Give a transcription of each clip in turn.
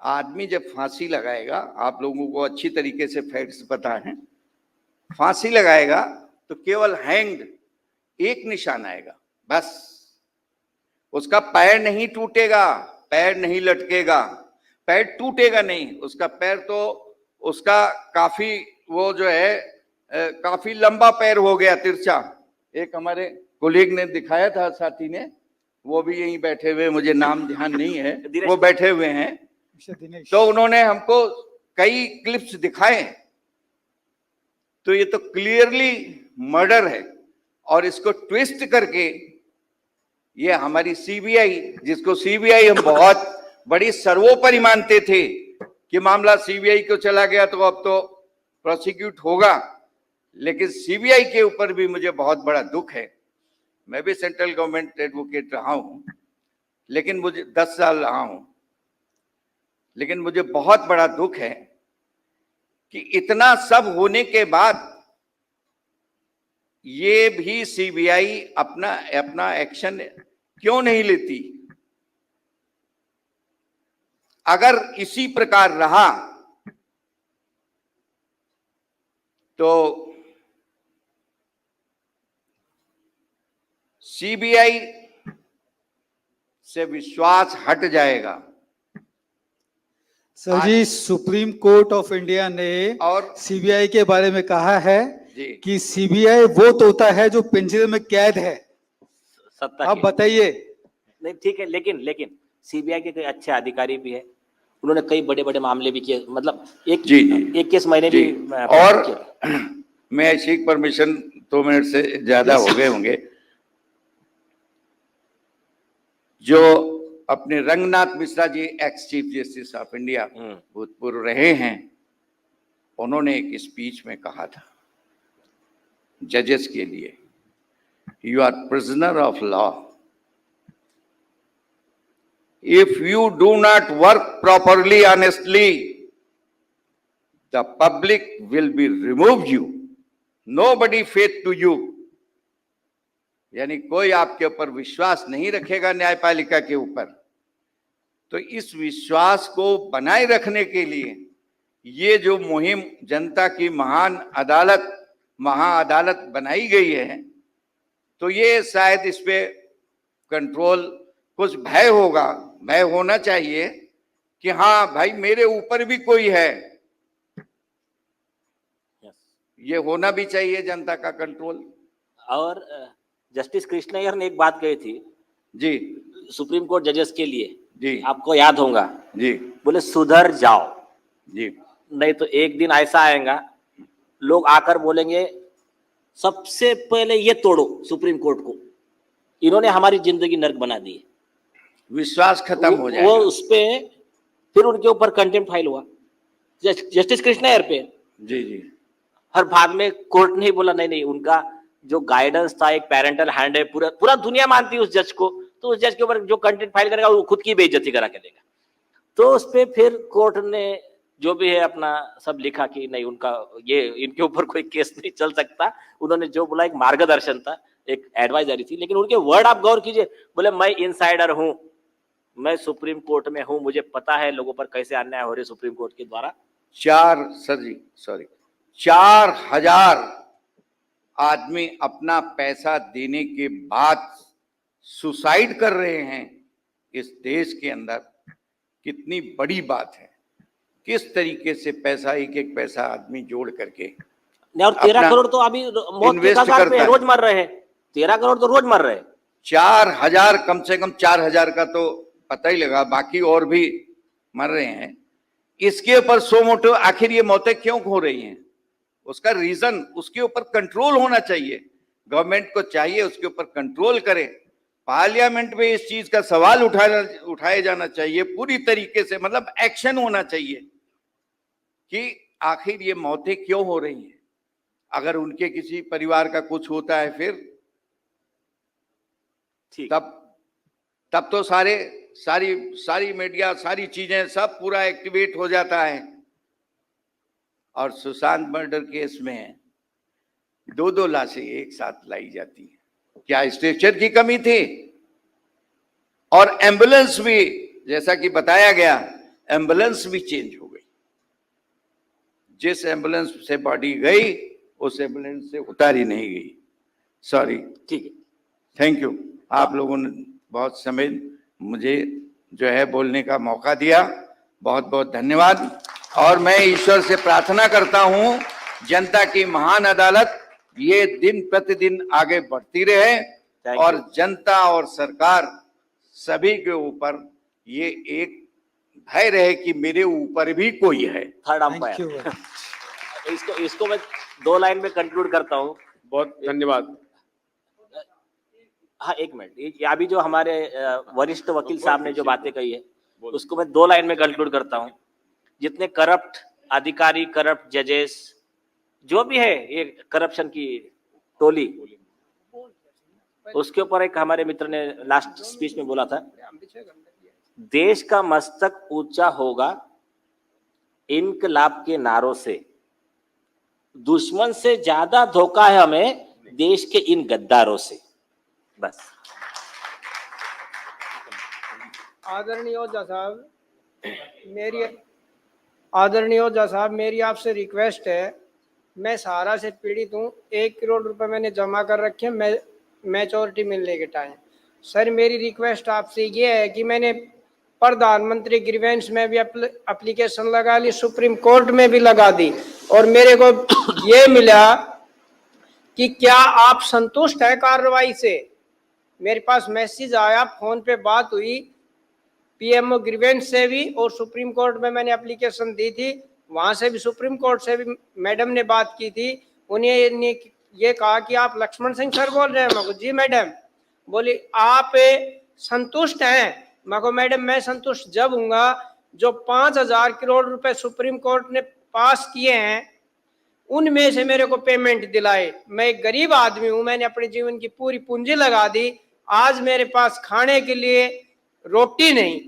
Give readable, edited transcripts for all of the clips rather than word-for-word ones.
आदमी जब फांसी लगाएगा, आप लोगों को अच्छी तरीके से फैक्ट्स पता है, फांसी लगाएगा तो केवल हैंग्ड एक निशान आएगा बस। उसका पैर नहीं टूटेगा, पैर नहीं लटकेगा, पैर टूटेगा नहीं, उसका पैर तो उसका काफी वो जो है काफी लंबा पैर हो गया, तिरछा। एक हमारे कोलीग ने दिखाया था, साथी ने, वो भी यहीं बैठे हुए, मुझे नाम ध्यान नहीं है, वो बैठे हुए हैं, तो उन्होंने हमको कई क्लिप्स दिखाए। तो ये तो क्लियरली मर्डर है, और इसको ट्विस्ट करके ये हमारी सीबीआई, जिसको सीबीआई हम बहुत बड़ी सर्वोपरि मानते थे कि मामला सीबीआई को चला गया तो अब तो प्रोसिक्यूट होगा, लेकिन सीबीआई के ऊपर भी मुझे बहुत बड़ा दुख है। मैं भी सेंट्रल गवर्नमेंट एडवोकेट रहा हूं, लेकिन मुझे 10 साल रहा हूं, लेकिन मुझे बहुत बड़ा दुख है कि इतना सब होने के बाद ये भी सीबीआई अपना एक्शन क्यों नहीं लेती। अगर इसी प्रकार रहा तो सीबीआई से विश्वास हट जाएगा। Sir ji, supreme court of India ने और सीबीआई के बारे में कहा है कि सीबीआई वो तोता है जो पिंजरे में कैद है। आप बताइए। नहीं ठीक है, लेकिन सीबीआई के कई अच्छे अधिकारी भी है, उन्होंने कई बड़े बड़े मामले भी किए, मतलब एक केस मैंने भी और मैं सीख परमिशन 2 मिनट से ज्यादा हो गए होंगे। जो अपने Ranganath Mishra ji, ex chief justice of India भूतपूर्व रहे हैं, उन्होंने एक स्पीच में कहा था जजेस के लिए, you are prisoner of law, if you do not work properly, honestly, the public will be removed you, nobody faith to you। यानी कोई आपके ऊपर विश्वास नहीं रखेगा न्यायपालिका के ऊपर। तो इस विश्वास को बनाए रखने के लिए ये जो मुहिम जनता की महाअदालत बनाई गई है, तो ये शायद इस पे कंट्रोल, कुछ भय होगा, भय होना चाहिए कि हाँ भाई मेरे ऊपर भी कोई है, ये होना भी चाहिए जनता का कंट्रोल। और जस्टिस कृष्ण अय्यर ने एक बात कही थी जी सुप्रीम कोर्ट जजेस के लिए, जी आपको याद होगा जी, बोले सुधर जाओ जी, नहीं तो एक दिन ऐसा आएगा लोग आकर बोलेंगे सबसे पहले ये तोड़ो सुप्रीम कोर्ट को, इन्होंने हमारी जिंदगी नर्क बना दी है, विश्वास खत्म हो जाएगा। वो उस पे फिर उनके ऊपर कंटेम्प्ट फाइल हुआ जस्टिस कृष्ण अय्यर पे। जी जी। हर बाद में कोर्ट ने बोला नहीं, उनका जो गाइडेंस था, एक पेरेंटल हैंड है, पूरा दुनिया मानती है उस जज को, तो उस जज के ऊपर जो कंटेम्प्ट फाइल करेगा वो खुद की बेइज्जती करा के देगा। तो उस पे फिर कोर्ट ने जो भी है अपना सब लिखा कि नहीं, उनका ये इनके ऊपर कोई केस नहीं चल सकता। उन्होंने जो बोला एक मार्गदर्शन था, एक एडवाइजरी थी, लेकिन उनके वर्ड आप गौर कीजिए, बोले मैं इनसाइडर हूं, मैं सुप्रीम कोर्ट में हूं, मुझे पता है लोगों पर कैसे अन्याय हो रहे सुप्रीम कोर्ट के द्वारा। 4,000 आदमी अपना पैसा देने के बाद सुसाइड कर रहे हैं इस देश के अंदर। कितनी बड़ी बात है, किस तरीके से पैसा, एक पैसा आदमी जोड़ करके। और 13 करोड़ तो अभी मौत के कगार पे रोज मर रहे हैं, 13 करोड़ तो रोज मर रहे हैं। 4,000, कम से कम 4,000 का तो पता ही लगा, बाकी और भी मर रहे हैं। इसके ऊपर सो मोटो आखिर ये मौतें क्यों हो रही हैं, उसका रीजन, उसके ऊपर कंट्रोल होना चाहिए। गवर्नमेंट को चाहिए उसके ऊपर कंट्रोल करे। पार्लियामेंट में इस चीज का सवाल उठाया जाना चाहिए पूरी तरीके से, मतलब एक्शन होना चाहिए कि आखिर ये मौतें क्यों हो रही हैं। अगर उनके किसी परिवार का कुछ होता है फिर तब तो सारी मीडिया, सारी चीजें सब पूरा एक्टिवेट हो जाता है। और सुशांत मर्डर केस में 2 लाशें एक साथ लाई जाती हैं, क्या स्ट्रेचर की कमी थी? और एम्बुलेंस भी, जैसा कि बताया गया, एम्बुलेंस भी चेंज हो गई। जिस एम्बुलेंस से बॉडी गई उस एम्बुलेंस से उतारी नहीं गई। सॉरी। ठीक है, थैंक यू। आप लोगों ने बहुत समय मुझे जो है बोलने का मौका दिया, बहुत बहुत धन्यवाद। और मैं ईश्वर से प्रार्थना करता हूं जनता की महान अदालत ये दिन प्रतिदिन आगे बढ़ती रहे और जनता और सरकार सभी के ऊपर ये एक भय रहे कि मेरे ऊपर भी कोई है। Third umpire. इसको मैं 2 लाइन में कंक्लूड करता हूँ। बहुत धन्यवाद। हाँ, 1 मिनट। ये अभी जो हमारे वरिष्ठ वकील साहब ने जो बातें कही है उसको मैं 2 लाइन में कंक्लूड करता हूँ। जितने करप्ट अधिकारी, करप्ट जजेस, जो भी है ये करप्शन की टोली, उसके ऊपर एक हमारे मित्र ने लास्ट स्पीच में बोला था, देश का मस्तक ऊंचा होगा इनकलाब के नारों से, दुश्मन से ज्यादा धोखा है हमें देश के इन गद्दारों से। बस। आदरणीय ओझा साहब, मेरी आपसे रिक्वेस्ट है, मैं सहारा से पीड़ित हूँ। 1 करोड़ रुपए मैंने जमा कर रखे हैं मैच्योरिटी मिलने के टाइम। सर मेरी रिक्वेस्ट आपसे ये है कि मैंने प्रधानमंत्री ग्रीवेंस में भी एप्लीकेशन लगा ली, सुप्रीम कोर्ट में भी लगा दी, और मेरे को ये मिला कि क्या आप संतुष्ट है कार्रवाई से। मेरे पास मैसेज आया, फोन पे बात हुई पीएमओ ग्रीवेंस से भी, और सुप्रीम कोर्ट में मैंने एप्लीकेशन दी थी, वहां से भी सुप्रीम कोर्ट से भी मैडम ने बात की थी। उन्हें ये कहा कि आप लक्ष्मण सिंह सर बोल रहे हैं। मैं जी मैडम। बोली आप संतुष्ट हैं। मैं को मैडम मैं संतुष्ट जब हूँगा जो 5,000 करोड़ रुपए सुप्रीम कोर्ट ने पास किए हैं उनमें से मेरे को पेमेंट दिलाए। मैं एक गरीब आदमी हूँ, मैंने अपने जीवन की पूरी पूंजी लगा दी, आज मेरे पास खाने के लिए रोटी नहीं।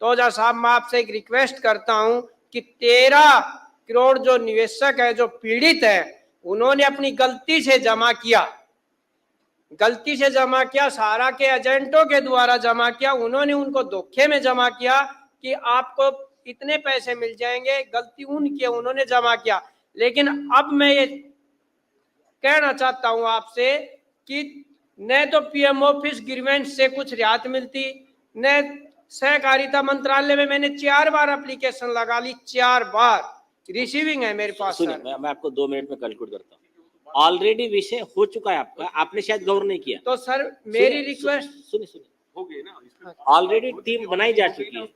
तो ओझा साहब मैं आपसे एक रिक्वेस्ट करता हूं कि 13 करोड़ जो निवेशक है, जो पीड़ित है, उन्होंने अपनी गलती से जमा किया, सहारा के एजेंटों के द्वारा जमा किया, उन्होंने उनको धोखे में जमा किया कि आपको इतने पैसे मिल जाएंगे, गलती उनकी है, उन्होंने जमा किया। लेकिन अब मैं ये कहना चाहता हूं आपसे कि न तो पीएम ऑफिस ग्रीवेंस से कुछ रियायत मिलती, न सहकारिता मंत्रालय में मैंने 4 बार एप्लीकेशन लगा ली, 4 बार रिसीविंग है मेरे पास। सुनिए, मैं आपको 2 मिनट में कंक्लूड करता हूँ। ऑलरेडी विषय हो चुका है आपका, आपने शायद गौर नहीं किया। तो सर मेरी रिक्वेस्ट सुनिए, हो गई ना, ऑलरेडी टीम बनाई जा चुकी है,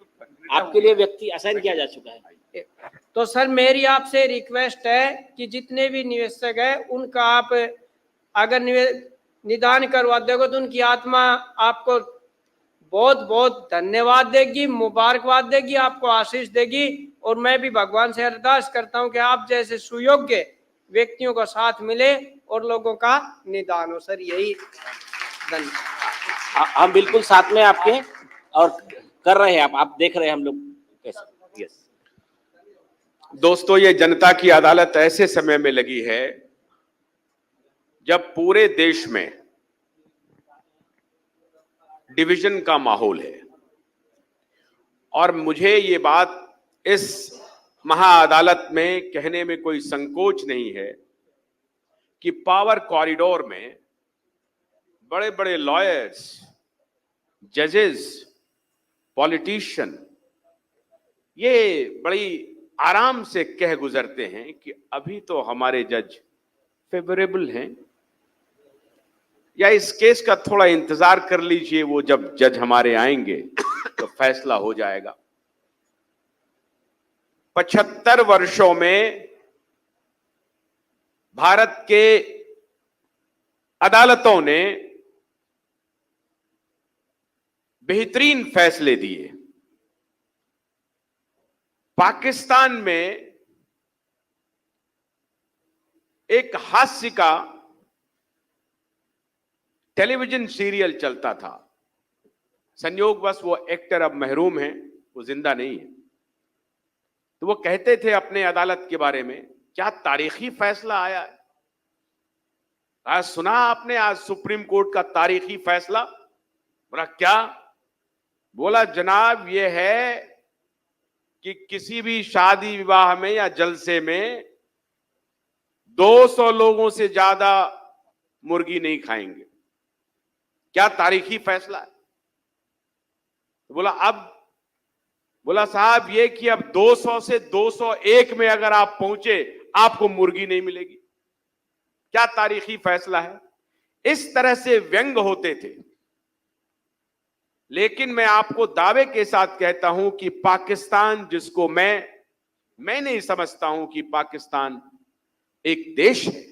आपके लिए व्यक्ति असाइन किया जा चुका है। तो सर मेरी आपसे रिक्वेस्ट है कि जितने भी निवेशक है उनका आप अगर निदान करवा दोगे तो उनकी आत्मा आपको बहुत बहुत धन्यवाद देगी, मुबारकबाद देगी, आपको आशीष देगी। और मैं भी भगवान से अरदास करता हूं कि आप जैसे सुयोग्य व्यक्तियों का साथ मिले और लोगों का निदान हो। सर यही धन्यवाद। हम बिल्कुल साथ में आपके और कर रहे हैं, आप देख रहे हैं हम लोग कैसे। यस दोस्तों, ये जनता की अदालत ऐसे समय में लगी है जब पूरे देश में डिवीजन का माहौल है, और मुझे ये बात इस महाअदालत में कहने में कोई संकोच नहीं है कि पावर कॉरिडोर में बड़े बड़े लॉयर्स, जजेस, पॉलिटिशियन ये बड़ी आराम से कह गुजरते हैं कि अभी तो हमारे जज फेवरेबल हैं, या इस केस का थोड़ा इंतजार कर लीजिए, वो जब जज हमारे आएंगे तो फैसला हो जाएगा। 75 वर्षों में भारत के अदालतों ने बेहतरीन फैसले दिए। पाकिस्तान में एक हास्य का टेलीविजन सीरियल चलता था, संयोगवश वो एक्टर अब महरूम हैं, वो जिंदा नहीं है। तो वो कहते थे अपने अदालत के बारे में, क्या तारीखी फैसला आया है। आज सुना आपने, आज सुप्रीम कोर्ट का तारीखी फैसला। बोला क्या? बोला जनाब ये है कि किसी भी शादी विवाह में या जलसे में 200 लोगों से ज्यादा मुर्गी नहीं खाएंगे। क्या तारीखी फैसला है। बोला साहब ये कि अब 200 से 201 में अगर आप पहुंचे आपको मुर्गी नहीं मिलेगी। क्या तारीखी फैसला है। इस तरह से व्यंग होते थे। लेकिन मैं आपको दावे के साथ कहता हूं कि पाकिस्तान, जिसको मैं नहीं समझता हूं कि पाकिस्तान एक देश है,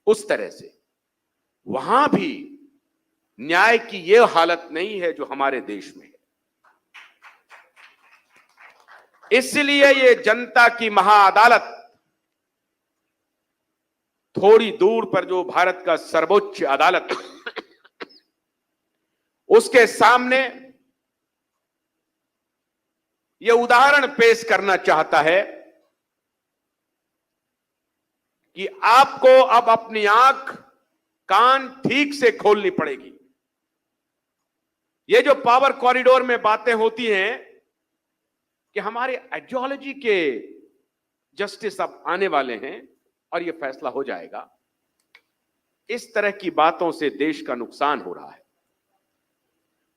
उस तरह से वहां भी न्याय की यह हालत नहीं है जो हमारे देश में है। इसलिए ये जनता की महाअदालत, थोड़ी दूर पर जो भारत का सर्वोच्च अदालत, उसके सामने यह उदाहरण पेश करना चाहता है कि आपको अब अपनी आंख कान ठीक से खोलनी पड़ेगी। ये जो पावर कॉरिडोर में बातें होती हैं कि हमारे आइडियोलॉजी के जस्टिस अब आने वाले हैं और यह फैसला हो जाएगा, इस तरह की बातों से देश का नुकसान हो रहा है।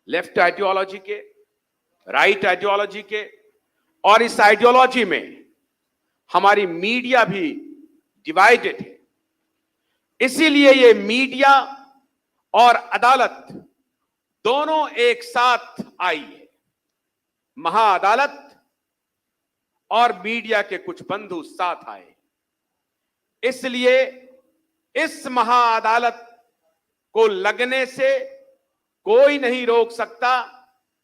लेफ्ट आइडियोलॉजी के, राइट आइडियोलॉजी के, और इस आइडियोलॉजी में हमारी मीडिया भी डिवाइडेड है। इसीलिए ये मीडिया और अदालत दोनों एक साथ आई है। महाअदालत और मीडिया के कुछ बंधु साथ आए। इसलिए इस महाअदालत को लगने से कोई नहीं रोक सकता।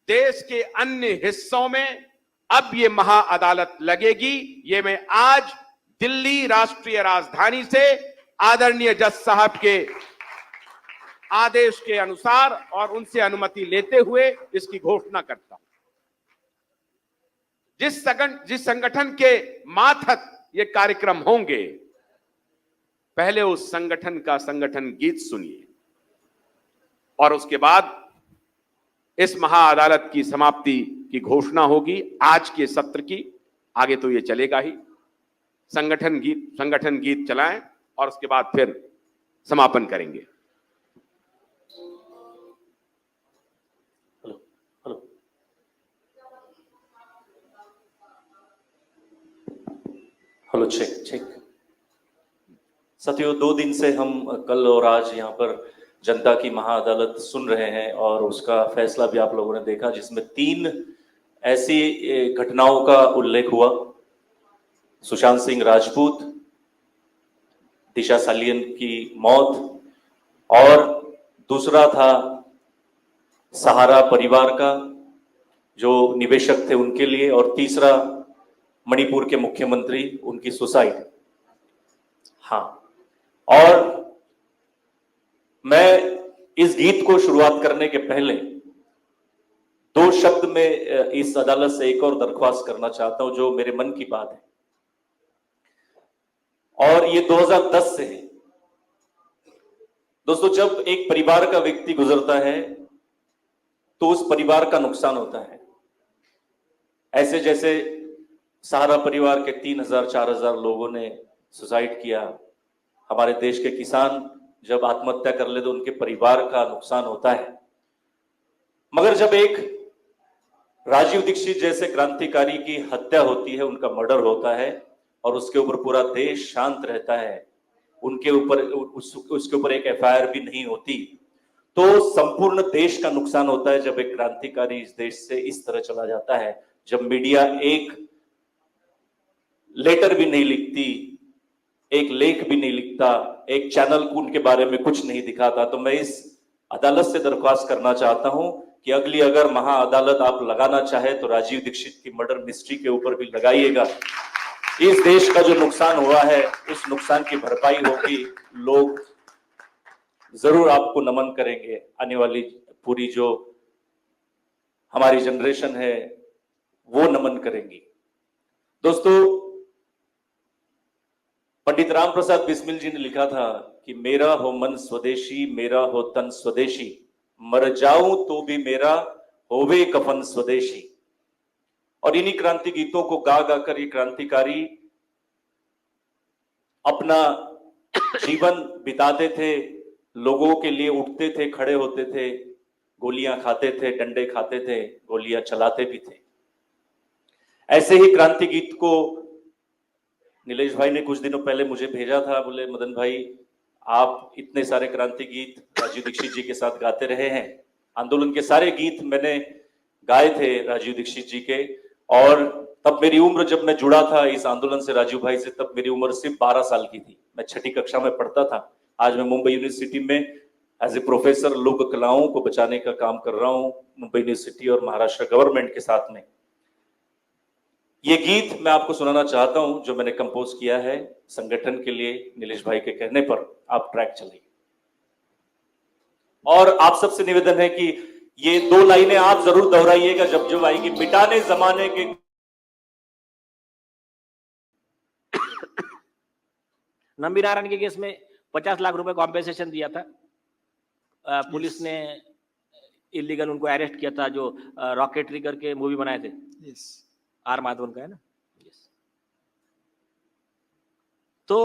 देश के अन्य हिस्सों में अब ये महाअदालत लगेगी। ये मैं आज दिल्ली राष्ट्रीय राजधानी से आदरणीय जज साहब के आदेश के अनुसार और उनसे अनुमति लेते हुए इसकी घोषणा करता हूं। जिस संगठन के मातहत ये कार्यक्रम होंगे, पहले उस संगठन का संगठन गीत सुनिए और उसके बाद इस महाअदालत की समाप्ति की घोषणा होगी। आज के सत्र की, आगे तो ये चलेगा ही। संगठन गीत चलाएं और उसके बाद फिर समापन करेंगे। Hello, check. साथियों, 2 दिन से हम कल और आज यहाँ पर जनता की महाअदालत सुन रहे हैं और उसका फैसला भी आप लोगों ने देखा, जिसमें 3 ऐसी घटनाओं का उल्लेख हुआ। सुशांत सिंह राजपूत, दिशा सालियन की मौत, और दूसरा था सहारा परिवार का जो निवेशक थे उनके लिए, और तीसरा मणिपुर के मुख्यमंत्री, उनकी सुसाइड। हाँ, और मैं इस गीत को शुरुआत करने के पहले 2 शब्द में इस अदालत से एक और दरख्वास्त करना चाहता हूं जो मेरे मन की बात है, और ये 2010 से है। दोस्तों, जब एक परिवार का व्यक्ति गुजरता है तो उस परिवार का नुकसान होता है। ऐसे जैसे सहारा परिवार के 3000-4000 लोगों ने सुसाइड किया, हमारे देश के किसान जब आत्महत्या कर ले तो उनके परिवार का नुकसान होता है। मगर जब एक राजीव दीक्षित जैसे क्रांतिकारी की हत्या होती है, उनका मर्डर होता है और उसके ऊपर पूरा देश शांत रहता है, उसके ऊपर एक एफआईआर भी नहीं होती, तो संपूर्ण देश का नुकसान होता है। जब एक क्रांतिकारी इस देश से इस तरह चला जाता है, जब मीडिया एक लेटर भी नहीं लिखती, एक लेख भी नहीं लिखता, एक चैनल को उनके बारे में कुछ नहीं दिखाता, तो मैं इस अदालत से दरख्वास्त करना चाहता हूं कि अगली अगर महाअदालत आप लगाना चाहे तो राजीव दीक्षित की मर्डर मिस्ट्री के ऊपर भी लगाइएगा। इस देश का जो नुकसान हुआ है उस नुकसान की भरपाई होगी। लोग जरूर आपको नमन करेंगे। आने वाली पूरी जो हमारी जनरेशन है वो नमन करेंगी। दोस्तों, पंडित राम प्रसाद बिस्मिल जी ने लिखा था कि मेरा हो मन स्वदेशी, मेरा हो तन स्वदेशी, मर जाऊं तो भी मेरा होवे कफन स्वदेशी। और इन्हीं क्रांति गीतों को गा गा कर ये क्रांतिकारी अपना जीवन बिताते थे, लोगों के लिए उठते थे, खड़े होते थे, गोलियां खाते थे, डंडे खाते थे, गोलियां चलाते भी थे। ऐसे ही क्रांति गीत को नीलेश भाई ने कुछ दिनों पहले मुझे भेजा था, बोले मदन भाई आप इतने सारे क्रांति गीत राजीव दीक्षित जी के साथ गाते रहे हैं। आंदोलन के सारे गीत मैंने गाए थे राजीव दीक्षित जी के, और तब मेरी उम्र, जब मैं जुड़ा था इस आंदोलन से राजीव भाई से, तब मेरी उम्र सिर्फ 12 साल की थी। मैं 6ठी कक्षा में पढ़ता था। आज मैं मुंबई यूनिवर्सिटी में एज ए प्रोफेसर लोक कलाओं को बचाने का काम कर रहा हूं, मुंबई यूनिवर्सिटी और महाराष्ट्र गवर्नमेंट के साथ में। ये गीत मैं आपको सुनाना चाहता हूं जो मैंने कंपोज किया है संगठन के लिए। नीलेश भाई के कहने पर आप ट्रैक चलाइए, और आप सबसे निवेदन है कि ये 2 लाइनें आप जरूर दोहराइएगा जब जब आएगी। मिटाने जमाने के नंबी नारायण के केस में 50 लाख रुपए कॉम्पेंसेशन दिया था। पुलिस ने इलीगल उनको अरेस्ट किया था, जो रॉकेटरी करके मूवी बनाए थे। आर माधवन का है ना। तो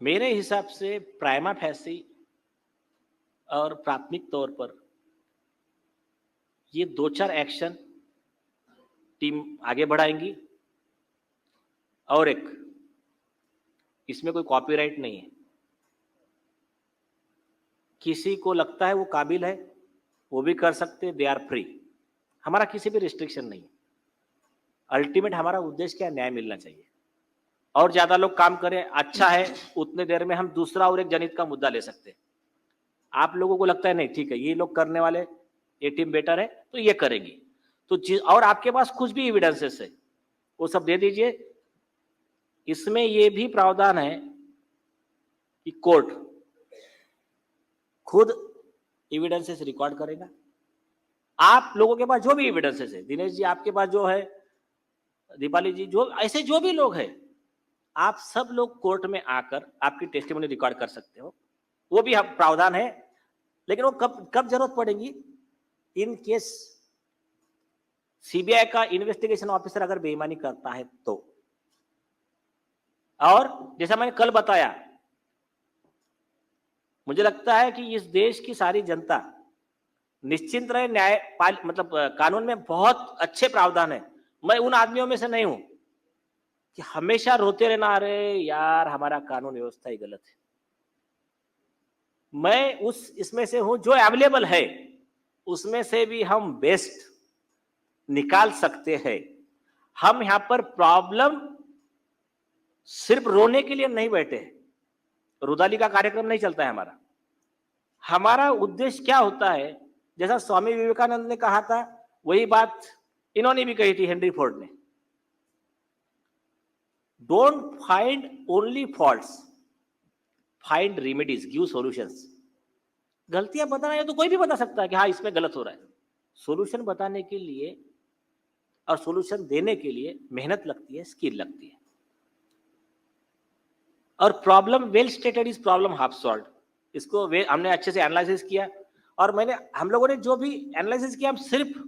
मेरे हिसाब से प्राइमा फैसी और प्राथमिक तौर पर ये 2-4 एक्शन टीम आगे बढ़ाएंगी। और एक, इसमें कोई कॉपीराइट नहीं है। किसी को लगता है वो काबिल है वो भी कर सकते, दे आर फ्री। हमारा किसी भी रिस्ट्रिक्शन नहीं है। अल्टीमेट हमारा उद्देश्य क्या, न्याय मिलना चाहिए। और ज्यादा लोग काम करें अच्छा है, उतने देर में हम दूसरा और एक जनहित का मुद्दा ले सकते हैं। आप लोगों को लगता है नहीं ठीक है ये लोग करने वाले, ये टीम बेटर है तो ये करेंगी, तो और आपके पास कुछ भी एविडेंसेस है वो सब दे दीजिए। इसमें ये भी प्रावधान है कि कोर्ट खुद एविडेंसेस रिकॉर्ड करेगा। आप लोगों के पास जो भी एविडेंसेस है, दिनेश जी आपके पास जो है, दीपाली जी, जो ऐसे जो भी लोग हैं, आप सब लोग कोर्ट में आकर आपकी टेस्टिमोनी रिकॉर्ड कर सकते हो। वो भी प्रावधान है, लेकिन वो कब जरूरत पड़ेगी, इन केस सीबीआई का इन्वेस्टिगेशन ऑफिसर अगर बेईमानी करता है तो। और जैसा मैंने कल बताया, मुझे लगता है कि इस देश की सारी जनता निश्चिंत रहे। न्याय मतलब कानून में बहुत अच्छे प्रावधान है। मैं उन आदमियों में से नहीं हूं कि हमेशा रोते रहना, अरे यार हमारा कानून व्यवस्था ही गलत है। मैं इसमें से हूं जो अवेलेबल है उसमें से भी हम बेस्ट निकाल सकते हैं। हम यहां पर प्रॉब्लम सिर्फ रोने के लिए नहीं बैठे हैं, रुदाली का कार्यक्रम नहीं चलता है हमारा। हमारा उद्देश्य क्या होता है, जैसा स्वामी विवेकानंद ने कहा था वही बात इन्होंने भी कही थी, हेनरी फोर्ड ने। Don't find only faults, find remedies, give solutions. गलतियां बताना है तो कोई भी बता सकता है कि हाँ इसमें गलत हो रहा है। सॉल्यूशन बताने के लिए और सॉल्यूशन देने के लिए मेहनत लगती है, स्किल लगती है। और problem well stated is problem half solved. इसको हमने अच्छे से एनालिसिस किया, और हम लोगों ने जो भी एनालिसिस किया, हम सिर्फ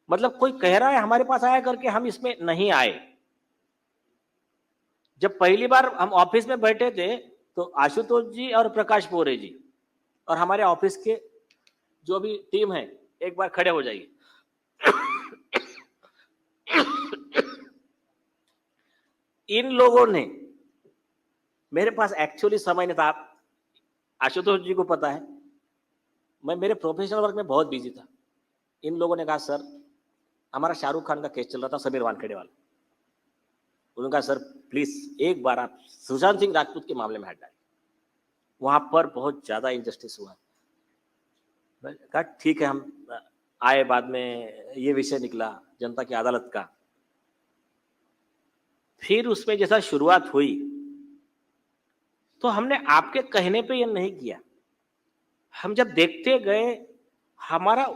मतलब कोई कह रहा है हमारे पास आया करके हम इसमें नहीं आए। जब पहली बार हम ऑफिस में बैठे थे तो आशुतोष जी और प्रकाश पोरे जी और हमारे ऑफिस के जो भी टीम है, एक बार खड़े हो जाइए। इन लोगों ने, मेरे पास एक्चुअली समय नहीं था, आशुतोष जी को पता है, मैं मेरे प्रोफेशनल वर्क में बहुत बिजी था। इन लोगों ने कहा सर हमारा शाहरुख खान का केस चल रहा था, समीर वानखेड़े वाला। उन्होंने कहा सर प्लीज एक बार आप सुशांत सिंह राजपूत के मामले में हाथ डालिए, वहां पर बहुत ज्यादा इंजस्टिस हुआ। कहा ठीक है, हम आए, बाद में ये विषय निकला जनता की अदालत का। फिर उसमें जैसा शुरुआत हुई तो हमने आपके कहने पे ये नहीं किया। हम जब देखते गए, हमारा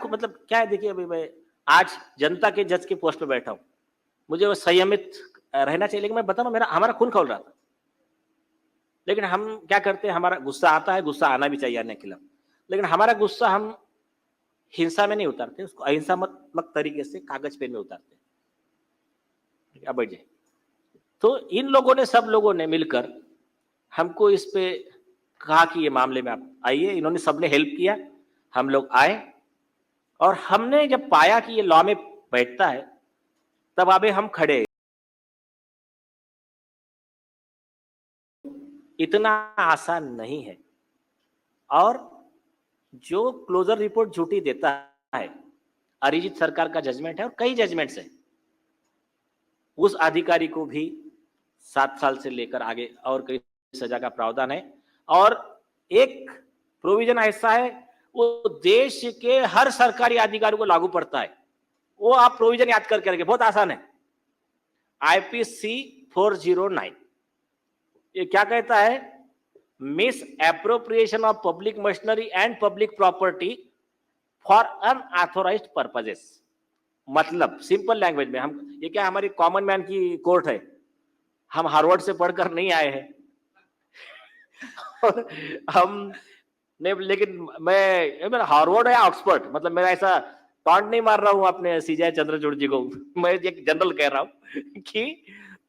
मतलब क्या है, देखिए अभी मैं आज जनता के जज के पोस्ट पे बैठा हूं, मुझे वो संयमित रहना चाहिए, लेकिन मैं बता रहा हूं हमारा खून खौल रहा था। लेकिन हम क्या करते हैं, हमारा गुस्सा आता है, गुस्सा आना भी चाहिए आने के खिलाफ, लेकिन हमारा गुस्सा हम हिंसा में नहीं उतारते, उसको अहिंसात्मक तरीके से कागज पेन में उतारते। अब बैठ जाए। तो इन लोगों ने, सब लोगों ने मिलकर हमको इस पे कहा कि ये मामले में आप आइए। इन्होंने सबने हेल्प किया, हम लोग आए और हमने जब पाया कि ये लॉ में बैठता है तब अबे हम खड़े। इतना आसान नहीं है। और जो क्लोजर रिपोर्ट झूठी देता है, अरिजीत सरकार का जजमेंट है और कई जजमेंट्स है, उस अधिकारी को भी 7 साल से लेकर आगे और कई सजा का प्रावधान है। और एक प्रोविजन ऐसा है वो देश के हर सरकारी अधिकारी को लागू पड़ता है। वो आप प्रोविजन याद करके रखें, बहुत आसान है। आईपीसी 409 ये क्या कहता है? Miss appropriation of public machinery and public property for unauthorised purposes. मतलब सिंपल लैंग्वेज में, हम ये क्या हमारी कॉमन मैन की कोर्ट है, हम हार्वर्ड से पढ़कर नहीं आए हैं और हम नहीं, लेकिन मैं हार्वर्ड या ऑक्सफोर्ड, मतलब मेरा ऐसा टॉन्ट नहीं मार रहा हूं अपने सीजे चंद्रचूड़ जी को, मैं एक जनरल कह रहा हूं कि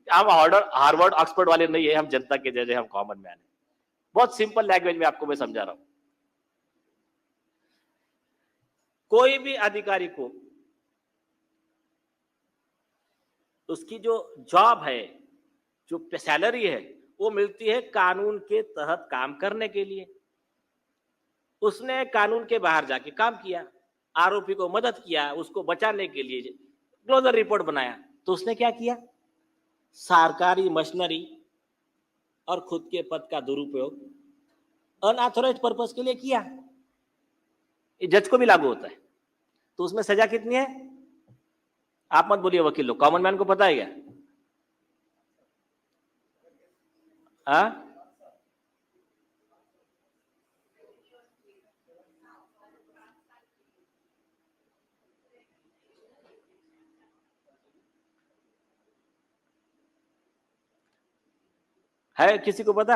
हम हार्वर्ड ऑक्सफोर्ड वाले नहीं है, हम जनता के जज, हम कॉमन मैन है। बहुत सिंपल लैंग्वेज में आपको मैं समझा रहा हूं। कोई भी अधिकारी को उसकी जो जॉब है, जो सैलरी है, वो मिलती है कानून के तहत काम करने के लिए। उसने कानून के बाहर जाके काम किया, आरोपी को मदद किया, उसको बचाने के लिए क्लोजर रिपोर्ट बनाया, तो उसने क्या किया? सरकारी मशीनरी और खुद के पद का दुरुपयोग अनऑथोराइज्ड पर्पस के लिए किया। ये जज को भी लागू होता है। तो उसमें सजा कितनी है? आप मत बोलिए वकील लोग, कॉमन मैन को पता है क्या? हाँ, है किसी को पता?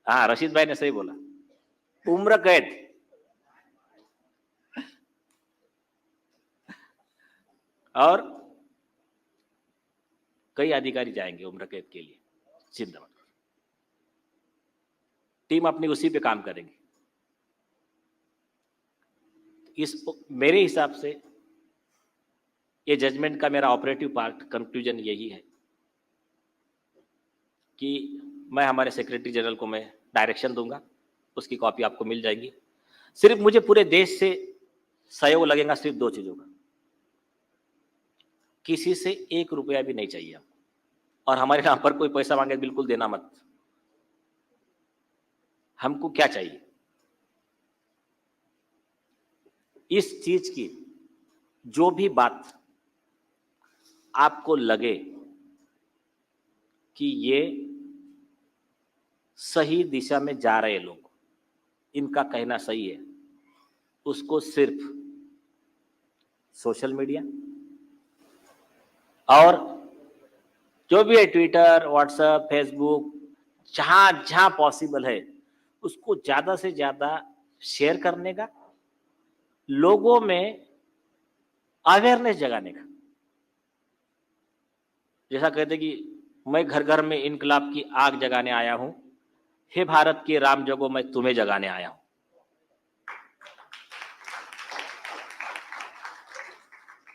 हाँ, रशीद भाई ने सही बोला, उम्र कैद। और कई अधिकारी जाएंगे उम्र कैद के लिए, जिंदाबाद। टीम अपनी उसी पे काम करेगी। इस मेरे हिसाब से ये जजमेंट का मेरा ऑपरेटिव पार्ट कंक्लूजन यही है कि मैं हमारे सेक्रेटरी जनरल को मैं डायरेक्शन दूंगा, उसकी कॉपी आपको मिल जाएगी। सिर्फ मुझे पूरे देश से सहयोग लगेगा सिर्फ 2 चीजों का। किसी से 1 रुपया भी नहीं चाहिए आपको, और हमारे नाम पर कोई पैसा मांगे बिल्कुल देना मत। हमको क्या चाहिए? इस चीज की जो भी बात आपको लगे कि ये सही दिशा में जा रहे लोग, इनका कहना सही है, उसको सिर्फ सोशल मीडिया और जो भी है ट्विटर, व्हाट्सएप, फेसबुक, जहां जहां पॉसिबल है उसको ज्यादा से ज्यादा शेयर करने का, लोगों में अवेयरनेस जगाने का। जैसा कहते कि मैं घर घर में इनकलाब की आग जगाने आया हूं, हे भारत के राम जगो मैं तुम्हें जगाने आया हूं।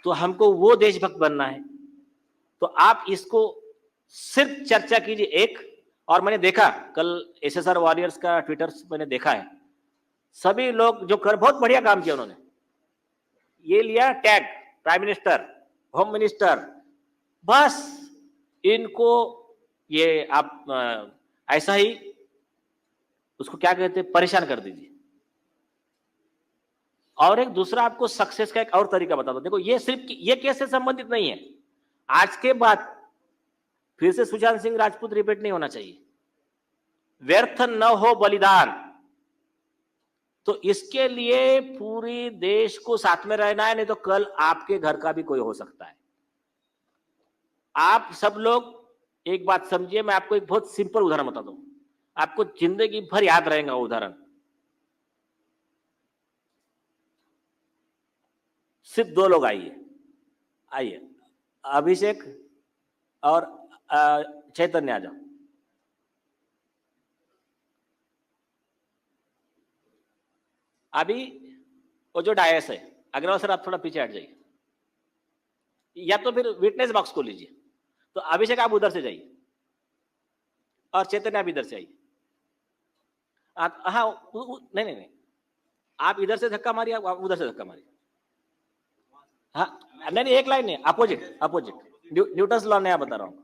तो हमको वो देशभक्त बनना है। तो आप इसको सिर्फ चर्चा कीजिए एक। और मैंने देखा कल एसएसआर वॉरियर्स का ट्विटर मैंने देखा है, सभी लोग जो कर बहुत बढ़िया काम किया उन्होंने, ये लिया tag prime minister, home minister, बस इनको ये आप ऐसा ही उसको क्या कहते हैं, परेशान कर दीजिए। और एक दूसरा आपको सक्सेस का एक और तरीका बता दो। देखो, ये सिर्फ ये केस से संबंधित नहीं है। आज के बाद फिर से सुशांत सिंह राजपूत रिपीट नहीं होना चाहिए। व्यर्थ न हो बलिदान। तो इसके लिए पूरी देश को साथ में रहना है, नहीं तो कल आपके घर का भी कोई हो सकता है। आप सब लोग एक बात समझिए, मैं आपको एक बहुत सिंपल उदाहरण बता दूं, आपको जिंदगी भर याद रहेगा वो उदाहरण। सिर्फ 2 लोग आइए, आइए, अभिषेक और चैतन्य आ जाओ। अभी वो जो डायस है, अग्रवाल सर आप थोड़ा पीछे हट जाइए, या तो फिर विटनेस बॉक्स को लीजिए। तो अभिषेक आप उधर से जाइए और चैतन्य आप इधर से आइए। हाँ, नहीं नहीं नहीं, आप इधर से धक्का मारिए, आप उधर से धक्का मारिए। हाँ, नहीं, एक लाइन नहीं, अपोजिट अपोजिट, न्यूटन्स लॉ नया बता रहा हूं।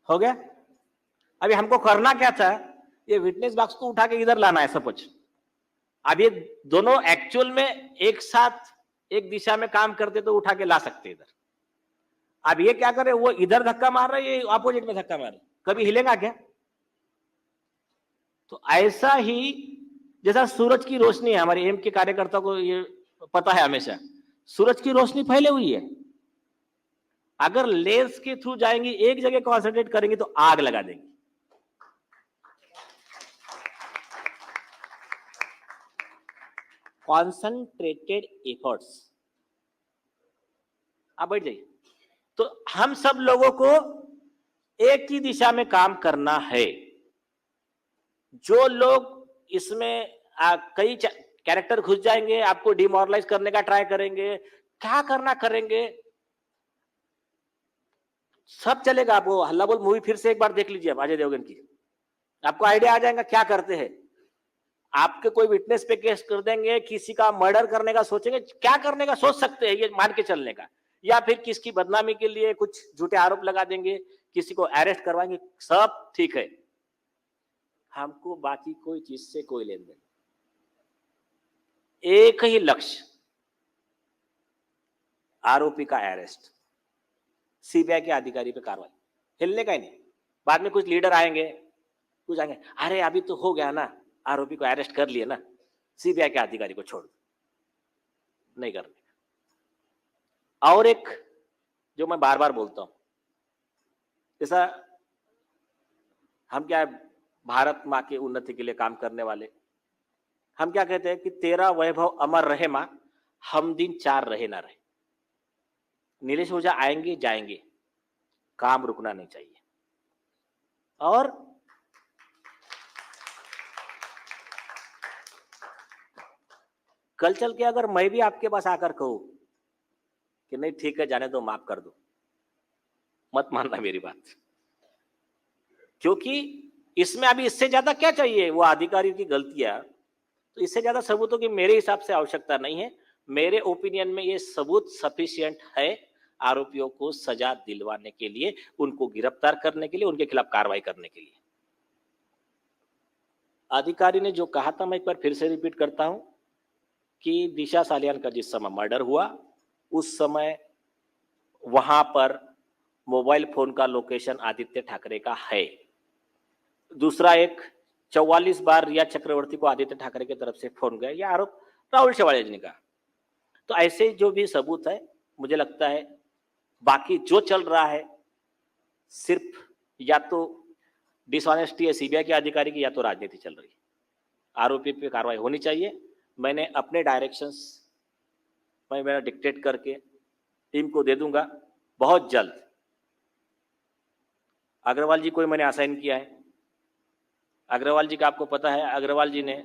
हो गया? अभी हमको करना क्या था, ये विटनेस बॉक्स को उठा के इधर लाना है सपोज। अब ये दोनों एक्चुअल में एक साथ एक दिशा में काम करते तो उठा के ला सकते इधर। अब ये क्या करे, वो इधर धक्का मार रहा है, ये अपोजिट में धक्का मार रहा है, कभी हिलेगा क्या? तो ऐसा ही जैसा सूरज की रोशनी है, हमारे एम के कार्यकर्ता को ये पता है हमेशा, सूरज की रोशनी फैले हुई है, अगर लेंस के थ्रू जाएंगी, एक जगह कॉन्सेंट्रेट करेंगी तो आग लगा देंगी। Concentrated efforts. आप बैठ जाइए। तो हम सब लोगों को एक ही दिशा में काम करना है। जो लोग इसमें कई कैरेक्टर घुस जाएंगे, आपको डिमोरलाइज करने का ट्राई करेंगे, क्या करना करेंगे, सब चलेगा। आप वो हल्ला बोल मूवी फिर से एक बार देख लीजिए अजय देवगन की, आपको आइडिया आ जाएगा क्या करते हैं। आपके कोई विटनेस पे केस कर देंगे, किसी का मर्डर करने का सोचेंगे, क्या करने का सोच सकते हैं ये मान के चलने का, या फिर किसकी बदनामी के लिए कुछ झूठे आरोप लगा देंगे, किसी को अरेस्ट करवाएंगे, सब ठीक है। हमको बाकी कोई चीज से कोई लेन देन, एक ही लक्ष्य, आरोपी का अरेस्ट, सीबीआई के अधिकारी पे कार्रवाई, हिलने का ही नहीं। बाद में कुछ लीडर आएंगे, कुछ आएंगे, अरे अभी तो हो गया ना, आरोपी को अरेस्ट कर लिए ना, सीबीआई के अधिकारी को छोड़ दो, नहीं करने का। और एक जो मैं बार बार बोलता हूं, जैसा हम क्या भारत माँ की उन्नति के लिए काम करने वाले, हम क्या कहते हैं कि तेरा वैभव अमर रहे माँ, हम दिन 4 रहे ना रहे। नीलेश ओझा आएंगे जाएंगे, काम रुकना नहीं चाहिए। और कल चल के अगर मैं भी आपके पास आकर कहूं कि नहीं ठीक है जाने दो, माफ कर दो, मत मानना मेरी बात, क्योंकि इसमें अभी इससे ज्यादा क्या चाहिए। वो अधिकारियों की गलतियां, तो इससे ज्यादा सबूतों की मेरे हिसाब से आवश्यकता नहीं है। मेरे ओपिनियन में ये सबूत सफिशिएंट है आरोपियों को सजा दिलवाने के लिए, उनको गिरफ्तार करने के लिए, उनके खिलाफ कार्रवाई करने के लिए। अधिकारी ने जो कहा था, मैं एक बार फिर से रिपीट करता हूं कि दिशा सालियान का जिस समय मर्डर हुआ, उस समय वहां पर मोबाइल फोन का लोकेशन आदित्य ठाकरे का है। दूसरा एक 44 बार रिया चक्रवर्ती को आदित्य ठाकरे की तरफ से फोन गया, यह आरोप राहुल शेवाड़िया ने कहा। तो ऐसे जो भी सबूत है, मुझे लगता है बाकी जो चल रहा है सिर्फ या तो डिसऑनेस्टी है सीबीआई के अधिकारी की, या तो राजनीति चल रही है। आरोपी पे कार्रवाई होनी चाहिए। मैंने अपने डायरेक्शंस मैं मेरा डिक्टेट करके टीम को दे दूंगा बहुत जल्द। अग्रवाल जी को मैंने असाइन किया है। अग्रवाल जी का आपको पता है, अग्रवाल जी ने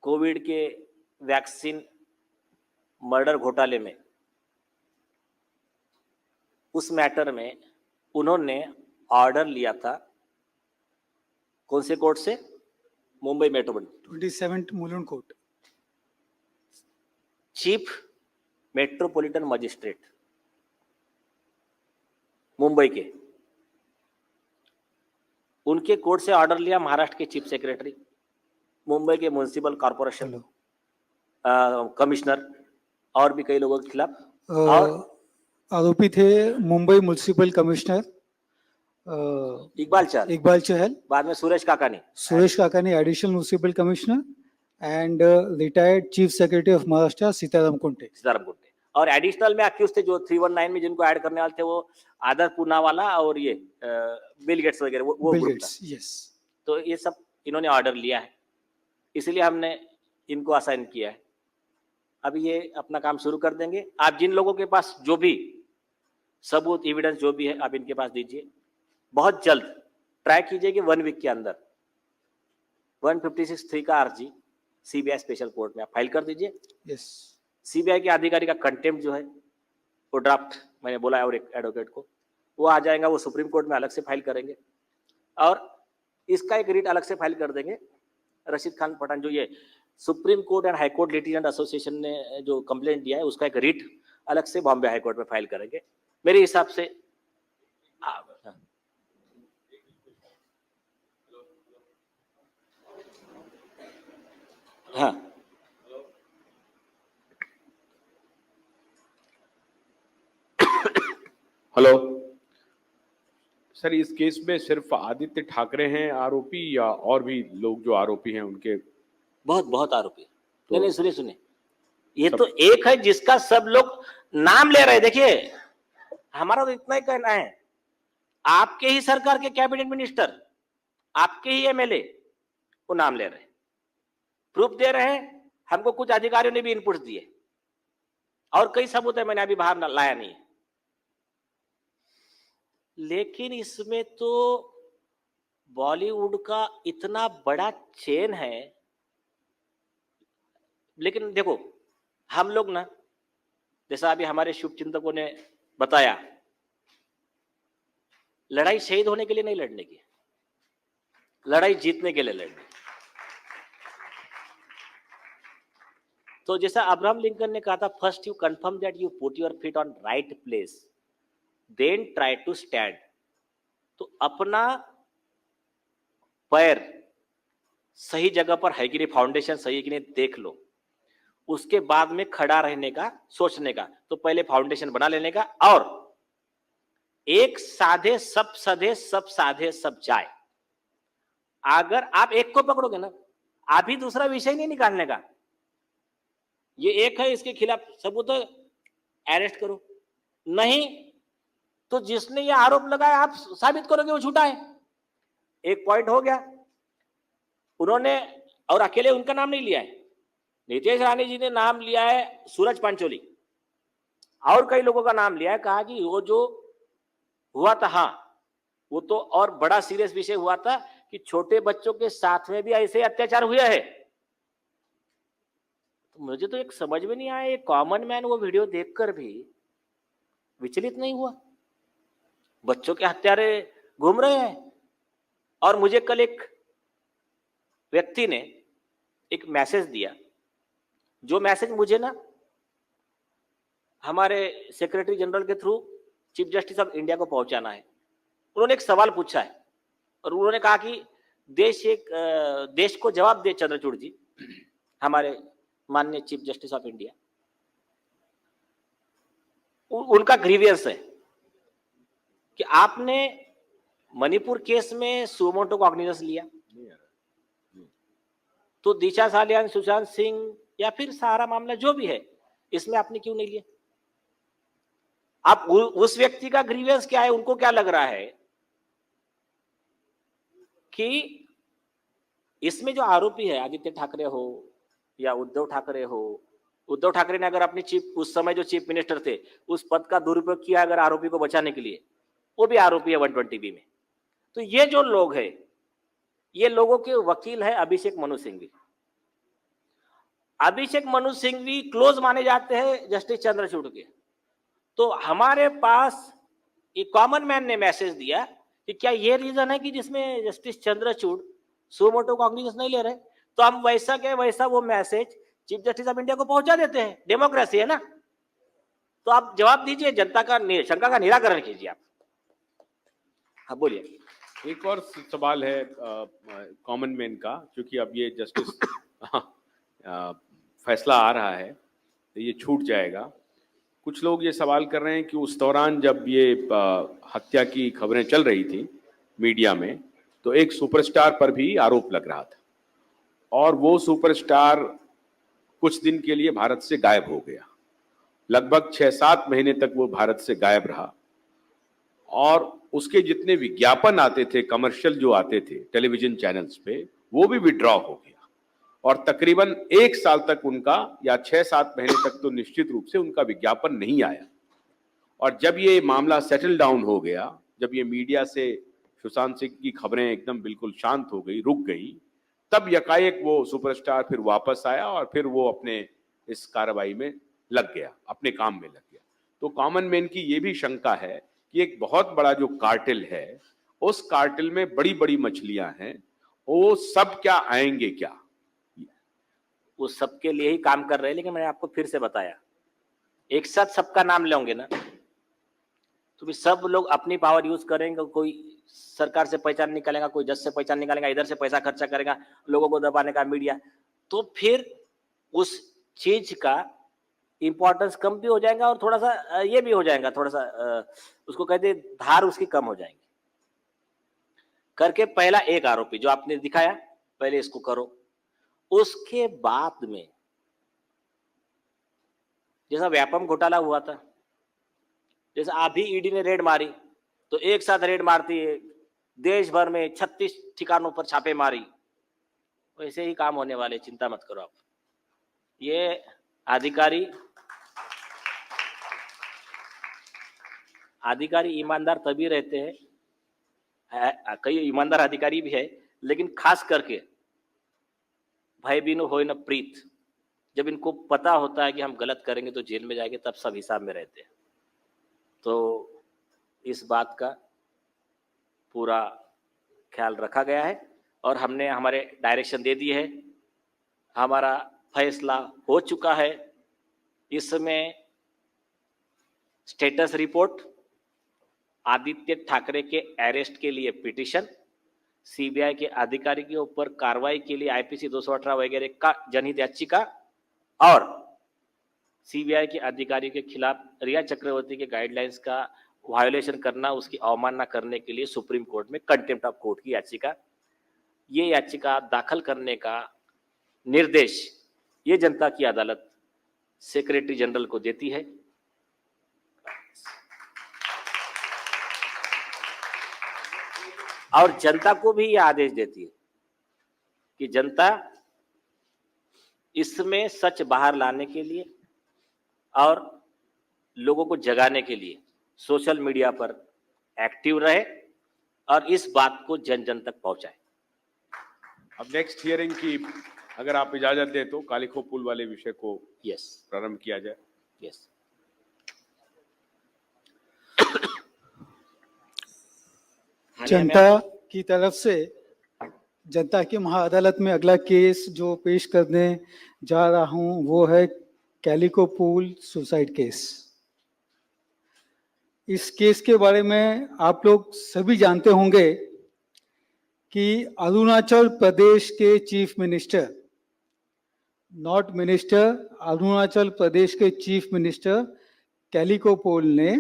कोविड के वैक्सीन मर्डर घोटाले में, उस मैटर में उन्होंने ऑर्डर लिया था, कौन से कोर्ट से? Mumbai metropolitan 27 Mulund court, chief metropolitan magistrate Mumbai के, उनके कोर्ट से ऑर्डर लिया महाराष्ट्र के चीफ सेक्रेटरी, मुंबई के म्युनिसिपल कॉर्पोरेशन कमिश्नर और भी कई लोगों के खिलाफ। और आरोपी थे मुंबई म्युनिसिपल कमिश्नर इकबाल चहल, बाद में Suresh Kakani additional municipal commissioner and retired chief secretary of Maharashtra Sitaram Kunte. और एडिशनल में अक्यूज थे जो 319 में जिनको ऐड करने वाले थे, वो आदर पूनावाला और ये बिल गेट्स वगैरह, वो बिल ग्रुप गेट्स, था। यस। तो ये सब इन्होंने ऑर्डर लिया है, इसलिए हमने इनको असाइन किया है। अभी ये अपना काम शुरू कर देंगे। आप जिन लोगों के पास जो भी सबूत एविडेंस जो भी है आप इनके पास दीजिए। बहुत जल्द ट्राई कीजिए कि 1 वीक के अंदर 156(3) का आरजी सीबीआई स्पेशल कोर्ट में आप फाइल कर दीजिए। यस। सीबीआई के अधिकारी का कंटेम्प्ट जो है वो ड्राफ्ट मैंने बोला है और एक एडवोकेट को वो आ जाएगा, वो सुप्रीम कोर्ट में अलग से फाइल करेंगे और इसका एक रीट अलग से फाइल कर देंगे। रशीद खान पठान जो ये supreme court and high court litigant association ने जो कंप्लेंट दिया है उसका एक रीट अलग से बॉम्बे हाई कोर्ट में फाइल करेंगे मेरे हिसाब से। हाँ हेलो सर, इस केस में सिर्फ आदित्य ठाकरे हैं आरोपी या और भी लोग जो आरोपी हैं उनके? बहुत बहुत आरोपी। तो नहीं सुनिए ये तो एक है जिसका सब लोग नाम ले रहे हैं। देखिए हमारा तो इतना ही कहना है, आपके ही सरकार के कैबिनेट मिनिस्टर, आपके ही एमएलए वो नाम ले रहे हैं, प्रूफ दे रहे हैं। हमको कुछ अधिकारियों ने भी इनपुट्स दिए और कई सबूत है, मैंने अभी बाहर लाया नहीं है। लेकिन इसमें तो बॉलीवुड का इतना बड़ा चेन है। लेकिन देखो हम लोग ना, जैसा अभी हमारे शुभ चिंतकों ने बताया, लड़ाई शहीद होने के लिए नहीं लड़ने की, लड़ाई जीतने के लिए लड़ने। तो जैसा अब्राहम लिंकन ने कहा था, first you confirm that you put your feet on right place, then try to stand. तो अपना पैर सही जगह पर है कि नहीं, फाउंडेशन सही है कि नहीं देख लो, उसके बाद में खड़ा रहने का सोचने का। तो पहले फाउंडेशन बना लेने का, और एक साधे सब सधे, सब साधे सब जाए। अगर आप एक को पकड़ोगे ना, अभी दूसरा विषय नहीं निकालने का, ये एक है इसके खिलाफ सबूत अरेस्ट करो, नहीं तो जिसने ये आरोप लगाया आप साबित करोगे वो झूठा है। एक पॉइंट हो गया। उन्होंने, और अकेले उनका नाम नहीं लिया है, नितेश राणे जी ने नाम लिया है, सूरज पांचोली और कई लोगों का नाम लिया है, कहा कि वो जो हुआ था, हाँ वो तो और बड़ा सीरियस विषय हुआ था कि छोटे बच्चों के साथ में भी ऐसे अत्याचार हुआ है। तो मुझे तो एक समझ में नहीं आया, एक कॉमन मैन वो वीडियो देखकर भी विचलित नहीं हुआ। बच्चों के हत्यारे घूम रहे हैं। और मुझे कल एक व्यक्ति ने एक मैसेज दिया, जो मैसेज मुझे ना हमारे सेक्रेटरी जनरल के through chief justice of India को पहुंचाना है। उन्होंने एक सवाल पूछा है और उन्होंने कहा कि देश को जवाब दे चंद्रचूड़ जी, हमारे माननीय चीफ जस्टिस ऑफ इंडिया। उनका ग्रीवियंस है कि आपने मणिपुर केस में सुमोटो कॉग्निजेंस लिया, तो दिशा सालियान, सुशांत सिंह या फिर सारा मामला जो भी है, इसमें आपने क्यों नहीं लिया? आप उस व्यक्ति का ग्रीवियंस क्या है, उनको क्या लग रहा है कि इसमें जो आरोपी है, आदित्य ठाकरे हो या उद्धव ठाकरे हो, उद्धव ठाकरे ने अगर अपनी उस समय जो चीफ मिनिस्टर थे उस पद का दुरुपयोग किया अगर आरोपी को बचाने के लिए, वो भी आरोपी है 120B में। तो ये जो लोग हैं, ये लोगों के वकील है अभिषेक मनु सिंघवी। अभिषेक मनु सिंघवी क्लोज माने जाते हैं जस्टिस चंद्रचूड़ के। तो हमारे पास एक कॉमन मैन ने मैसेज दिया कि क्या ये रीजन है कि जिसमें जस्टिस चंद्रचूड़ सुमोटो कॉग्निजेंस नहीं ले रहे? तो हम वैसा के वैसा वो message chief justice of India को पहुंचा देते हैं। डेमोक्रेसी है ना, तो आप जवाब दीजिए, जनता का शंका का निराकरण कीजिए आप। हाँ बोलिए। एक और सवाल है कॉमन मैन का, क्योंकि अब ये जस्टिस फैसला आ रहा है तो ये छूट जाएगा। कुछ लोग ये सवाल कर रहे हैं कि उस दौरान जब ये हत्या की खबरें चल रही थी मीडिया में, तो एक सुपरस्टार पर भी आरोप लग रहा था और वो सुपरस्टार कुछ दिन के लिए भारत से गायब हो गया। लगभग 6-7 महीने तक वो भारत से गायब रहा और उसके जितने विज्ञापन आते थे, कमर्शियल जो आते थे टेलीविजन चैनल्स पे, वो भी विड्रॉ हो गया। और तकरीबन 1 साल तक उनका या 6-7 महीने तक तो निश्चित रूप से उनका विज्ञापन नहीं आया। और जब ये मामला सेटल डाउन हो गया, जब ये मीडिया से सुशांत सिंह की खबरें एकदम बिल्कुल शांत हो गई, रुक गई, तब यकायक वो सुपरस्टार फिर वापस आया और फिर वो अपने इस कार्रवाई में लग गया, अपने काम में लग गया। तो कॉमन मैन की ये भी शंका है कि एक बहुत बड़ा जो कार्टेल है, उस कार्टेल में बड़ी बड़ी मछलियां हैं, वो सब क्या आएंगे क्या? वो सबके लिए ही काम कर रहे हैं, लेकिन मैंने आपको फिर से बताया, एक साथ सबका नाम लेंगे ना तो भी सब लोग अपनी पावर यूज करेंगे। कोई सरकार से पहचान निकालेगा, कोई जज से पहचान निकालेगा, इधर से पैसा खर्चा करेगा लोगों को दबाने का मीडिया, तो फिर उस चीज का इंपॉर्टेंस कम भी हो जाएगा और थोड़ा सा ये भी हो जाएगा, थोड़ा सा उसको कहते हैं धार उसकी कम हो जाएगी। करके पहला एक आरोपी जो आपने दिखाया, पहले इसको करो, उसके बाद में जैसा व्यापम घोटाला हुआ था, जैसे अभी ईडी ने रेड मारी तो एक साथ रेड मारती है, देश भर में 36 ठिकानों पर छापे मारी, वैसे ही काम होने वाले, चिंता मत करो आप। ये अधिकारी ईमानदार तभी रहते हैं, कई ईमानदार अधिकारी भी है, लेकिन खास करके भय बिनु होय न प्रीत, जब इनको पता होता है कि हम गलत करेंगे तो जेल में जाएंगे, तब सब हिसाब में रहते हैं। तो इस बात का पूरा ख्याल रखा गया है और हमने हमारे डायरेक्शन दे दिए है, हमारा फैसला हो चुका है। इसमें स्टेटस रिपोर्ट, आदित्य ठाकरे के अरेस्ट के लिए पिटीशन, सीबीआई के अधिकारी के ऊपर कार्रवाई के लिए आईपीसी 218 वगैरह का जनहित याचिका और सीबीआई के अधिकारी के खिलाफ रिया चक्रवर्ती के गाइडलाइंस का वायोलेशन करना, उसकी अवमानना करने के लिए सुप्रीम कोर्ट में कंटेम्प्ट ऑफ कोर्ट की याचिका, ये याचिका दाखिल करने का निर्देश ये जनता की अदालत सेक्रेटरी जनरल को देती है। और जनता को भी यह आदेश देती है कि जनता इसमें सच बाहर लाने के लिए और लोगों को जगाने के लिए सोशल मीडिया पर एक्टिव रहे और इस बात को जन जन तक पहुंचाए। अब नेक्स्ट हियरिंग की अगर आप इजाजत दें तो कालिखो पुल वाले विषय को यस प्रारंभ किया जाए। यस जनता की तरफ से जनता की महाअदालत में अगला केस जो पेश करने जा रहा हूं वो है कैलिको पुल सुसाइड केस। इस केस के बारे में आप लोग सभी जानते होंगे कि अरुणाचल प्रदेश के chief minister, not minister, Arunachal Pradesh के चीफ मिनिस्टर कैलिको पुल ने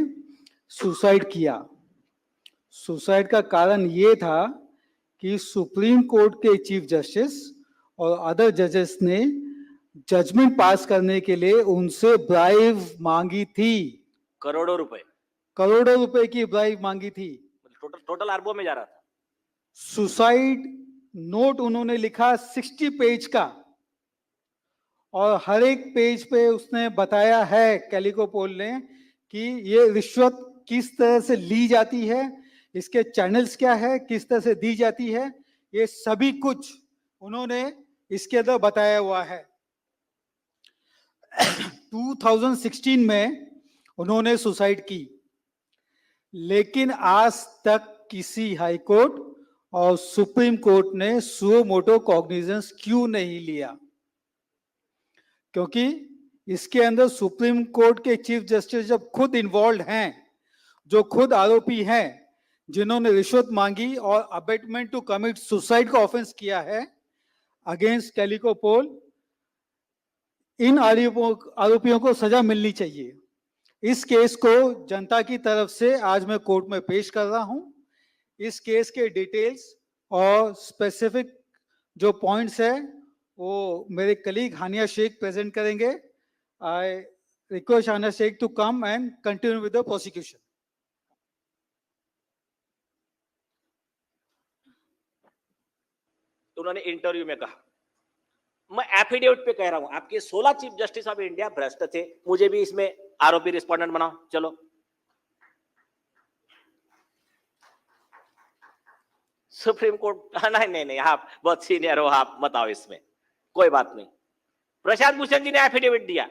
सुसाइड किया। सुसाइड का कारण ये था कि सुप्रीम कोर्ट के चीफ जस्टिस और अदर जजेस ने जजमेंट पास करने के लिए उनसे ब्राइब मांगी थी। करोड़ों रुपए की ब्राइब मांगी थी। टोटल अरबों में जा रहा था। सुसाइड नोट उन्होंने लिखा 60 पेज का और हर एक पेज पे उसने बताया है कैलिको पुल ने कि ये रिश्वत किस तरह से ली जाती है, इसके चैनल्स क्या है, किस तरह से दी जाती है, ये सभी कुछ उन्होंने इसके अंदर बताया हुआ है। 2016 में उन्होंने सुसाइड की, लेकिन आज तक किसी हाई कोर्ट और सुप्रीम कोर्ट ने सुओ मोटो कॉग्निजेंस क्यों नहीं लिया? क्योंकि इसके अंदर सुप्रीम कोर्ट के चीफ जस्टिस जब खुद इन्वॉल्व हैं, जो खुद आरोपी हैं, जिन्होंने रिश्वत मांगी और अबेटमेंट टू कमिट सुसाइड का ऑफेंस किया है अगेंस्ट कैलिको पुल, इन आरोपियों को सजा मिलनी चाहिए। इस केस को जनता की तरफ से आज मैं कोर्ट में पेश कर रहा हूं। इस केस के डिटेल्स और स्पेसिफिक जो पॉइंट्स है वो मेरे कलीग हानिया शेख प्रेजेंट करेंगे। I request Hania Sheikh to come and continue with the prosecution. उन्होंने इंटरव्यू में कहा, मैं एफिडेविट पे कह रहा हूं, आपके 16 चीफ जस्टिस ऑफ इंडिया भ्रष्ट थे, मुझे भी इसमें आरोपी रिस्पोंडेंट बनाओ, चलो। सुप्रीम कोर्ट, नहीं नहीं नहीं, आप बहुत सीनियर हो, आप मत आओ इसमें, कोई बात नहीं। प्रशांत भूषण जी ने एफिडेविट दिया,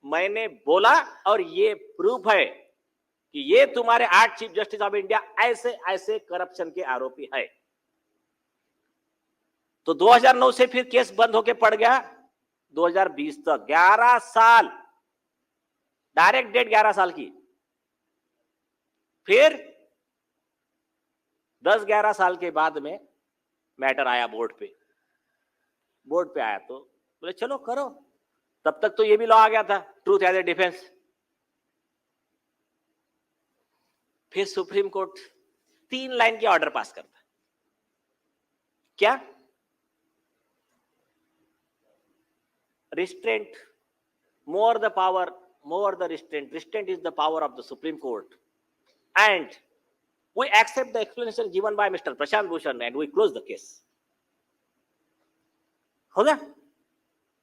मैंने बोला और ये प्रूफ है कि ये तुम्हारे 8 चीफ जस्टिस ऑफ इंडिया ऐसे ऐसे करप्शन के आरोपी है। तो 2009 से फिर केस बंद होके पड़ गया 2020 तक, 11 साल, डायरेक्ट डेट 11 साल की। फिर 10-11 साल के बाद में मैटर आया बोर्ड पे आया, तो बोले चलो करो। तब तक तो ये भी लॉ आ गया था, ट्रूथ एज ए डिफेंस। फिर सुप्रीम कोर्ट 3 लाइन के ऑर्डर पास करता, क्या? Restraint, more the power, more the restraint. Restraint is the power of the Supreme Court. And we accept the explanation given by Mr. Prashant Bhushan and we close the case. हो गया?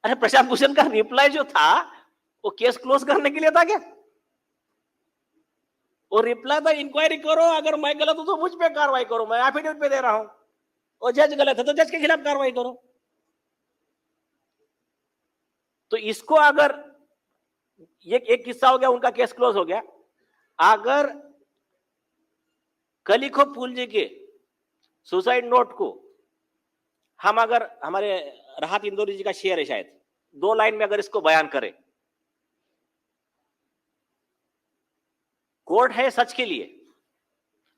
अरे प्रशांत भूषण का reply जो था वो case close करने के लिए था क्या? वो रिप्लाई था इंक्वायरी करो, अगर मैं गलत हूं तो मुझ पे कार्रवाई करो, मैं एफिडेविट पे दे रहा हूं, और जज गलत है तो जज के खिलाफ कार्रवाई करो। तो इसको अगर ये एक किस्सा हो गया, उनका केस क्लोज हो गया। अगर कलिखो पुल जी के सुसाइड नोट को हम अगर, हमारे राहत इंदौरी जी का शेयर है शायद, 2 लाइन में अगर इसको बयान करें, कोर्ट है सच के लिए,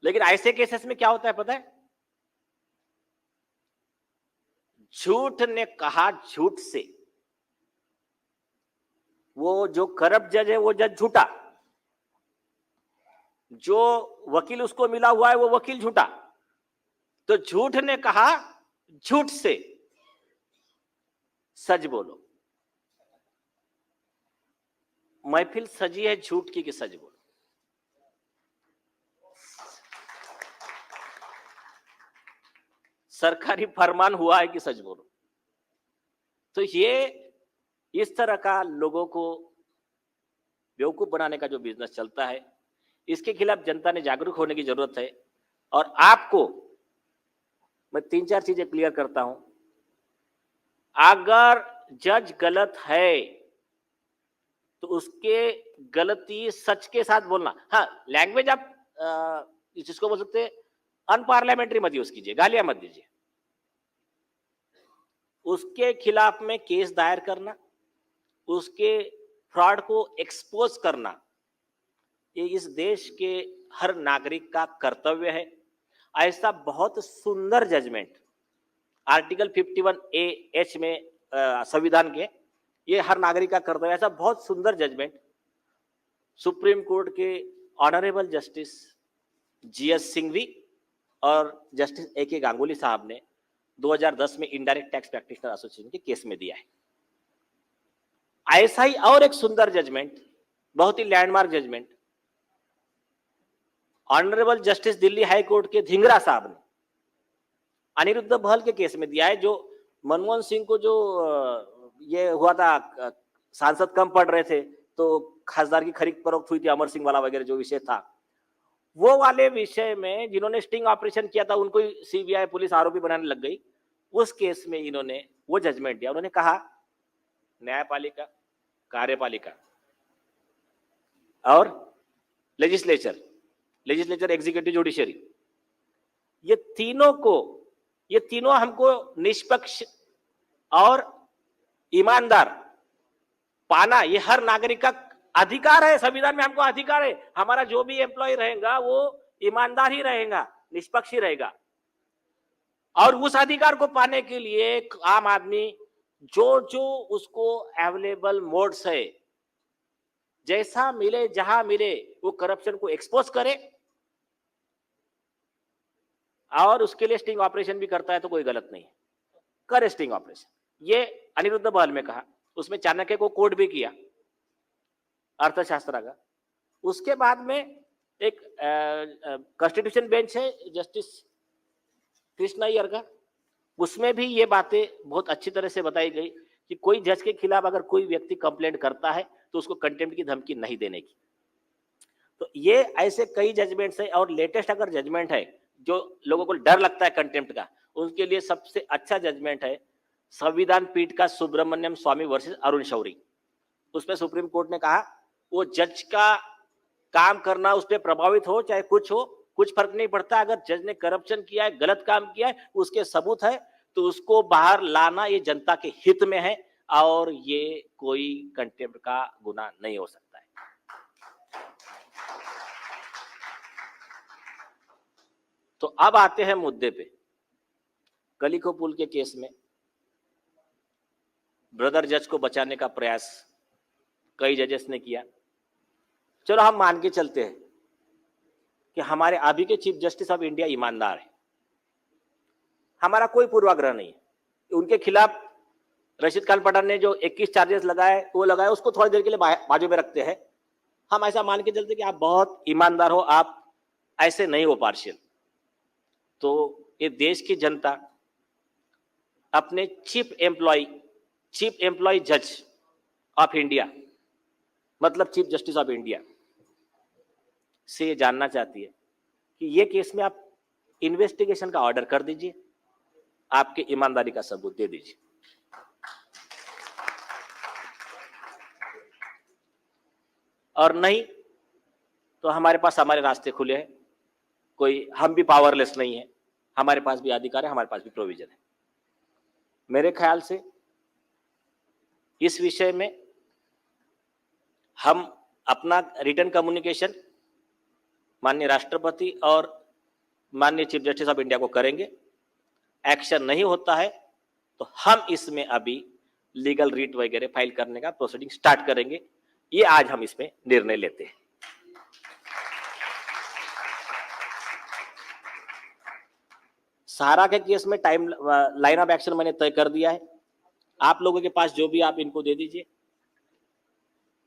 लेकिन ऐसे केसेस में क्या होता है पता है? झूठ ने कहा झूठ से, वो जो करप्ट जज है वो जज झूठा, जो वकील उसको मिला हुआ है वो वकील झूठा। तो झूठ ने कहा झूठ से, सच बोलो। महफिल सजी है झूठ की कि सच बोलो। सरकारी फरमान हुआ है कि सच बोलो। तो ये इस तरह का लोगों को बेवकूफ बनाने का जो बिजनेस चलता है, इसके खिलाफ जनता ने जागरूक होने की जरूरत है। और आपको मैं 3-4 चीजें क्लियर करता हूं। अगर जज गलत है तो उसके गलती सच के साथ बोलना, हाँ लैंग्वेज आप जिसको बोल सकते अनपार्लियामेंट्री मत यूज कीजिए, गालियां मत दीजिए। उसके खिलाफ में केस दायर करना, उसके फ्रॉड को एक्सपोज करना, ये इस देश के हर नागरिक का कर्तव्य है। ऐसा बहुत सुंदर जजमेंट आर्टिकल 51A(H) में संविधान के, ये हर नागरिक का कर्तव्य, ऐसा बहुत सुंदर जजमेंट सुप्रीम कोर्ट के ऑनरेबल जस्टिस GS सिंघवी और जस्टिस AK गांगुली साहब ने 2010 में इनडायरेक्ट टैक्स प्रैक्टिशनर एसोसिएशन के केस में दिया है। ऐसा ही और एक सुंदर जजमेंट, बहुत ही landmark judgement, honourable justice Delhi high court के धिंगरा साहब ने अनिरुद्ध बहल के केस में दिया है। जो मनमोहन सिंह को जो ये हुआ था, सांसद कम पड़ रहे थे तो खासदार की खरीद फरोख्त हुई थी, अमर सिंह वाला वगैरह जो विषय था, वो वाले विषय में जिन्होंने स्टिंग ऑपरेशन किया था उनको CBI पुलिस आरोपी बनाने लग गई। उस केस में इन्होंने वो जजमेंट दिया। उन्होंने कहा न्यायपालिका, कार्यपालिका और लेजिस्लेचर, एग्जीक्यूटिव, जुडिशरी, ये तीनों हमको निष्पक्ष और ईमानदार पाना, ये हर नागरिक का अधिकार है। संविधान में हमको अधिकार है, हमारा जो भी एम्प्लॉय रहेगा वो ईमानदार ही रहेगा, निष्पक्ष ही रहेगा। और उस अधिकार को पाने के लिए आम आदमी जो उसको अवेलेबल मोड्स है, जैसा मिले जहां मिले, वो करप्शन को एक्सपोज करे, और उसके लिए स्टिंग ऑपरेशन भी करता है तो कोई गलत नहीं है, करे स्टिंग ऑपरेशन। ये अनिरुद्ध बहल में कहा, उसमें चाणक्य को कोट भी किया अर्थशास्त्र का। उसके बाद में एक कॉन्स्टिट्यूशन बेंच है जस्टिस कृष्णा अय्यर का, उसमें भी ये बातें बहुत अच्छी तरह से बताई गई कि कोई जज के खिलाफ अगर कोई व्यक्ति कंप्लेंट करता है तो उसको कंटेम्प्ट की धमकी नहीं देने की। तो ये ऐसे कई जजमेंट्स है, और लेटेस्ट अगर जजमेंट है जो लोगों को डर लगता है कंटेम्प्ट का, उनके लिए सबसे अच्छा जजमेंट है संविधान पीठ का सुब्रमण्यम स्वामी वर्सेस अरुण शौरी। उसमें सुप्रीम कोर्ट ने कहा वो जज का काम करना उस पर प्रभावित हो चाहे कुछ हो, कुछ फर्क नहीं पड़ता। अगर जज ने करप्शन किया है, गलत काम किया है, उसके सबूत है, तो उसको बाहर लाना ये जनता के हित में है और ये कोई कंटेम्प्ट का गुनाह नहीं हो सकता है। तो अब आते हैं मुद्दे पे। कलिको पुल के केस में ब्रदर जज को बचाने का प्रयास कई जजेस ने किया। चलो हम मान के चलते हैं कि हमारे अभी के चीफ जस्टिस ऑफ इंडिया ईमानदार है, हमारा कोई पूर्वाग्रह नहीं है। उनके खिलाफ रशीद खान पठान ने जो 21 चार्जेस लगाए वो लगाए, उसको थोड़ी देर के लिए बाजू में रखते हैं। हम ऐसा मान के चलते कि आप बहुत ईमानदार हो, आप ऐसे नहीं हो पार्शियल। तो ये देश की जनता अपने चीफ एम्प्लॉय जज ऑफ इंडिया मतलब चीफ जस्टिस ऑफ इंडिया से ये जानना चाहती है कि ये केस में आप इन्वेस्टिगेशन का ऑर्डर कर दीजिए, आपकी ईमानदारी का सबूत दे दीजिए। और नहीं तो हमारे पास हमारे रास्ते खुले हैं। कोई हम भी पावरलेस नहीं है, हमारे पास भी अधिकार है, हमारे पास भी प्रोविजन है। मेरे ख्याल से इस विषय में हम अपना रिटर्न कम्युनिकेशन माननीय राष्ट्रपति और माननीय चीफ जस्टिस ऑफ इंडिया को करेंगे। एक्शन नहीं होता है तो हम इसमें अभी लीगल रीट वगैरह फाइल करने का प्रोसीडिंग स्टार्ट करेंगे। ये आज हम इसमें निर्णय लेते हैं। सहारा के केस में टाइम लाइन ऑफ एक्शन मैंने तय कर दिया है। आप लोगों के पास जो भी आप इनको दे दीजिए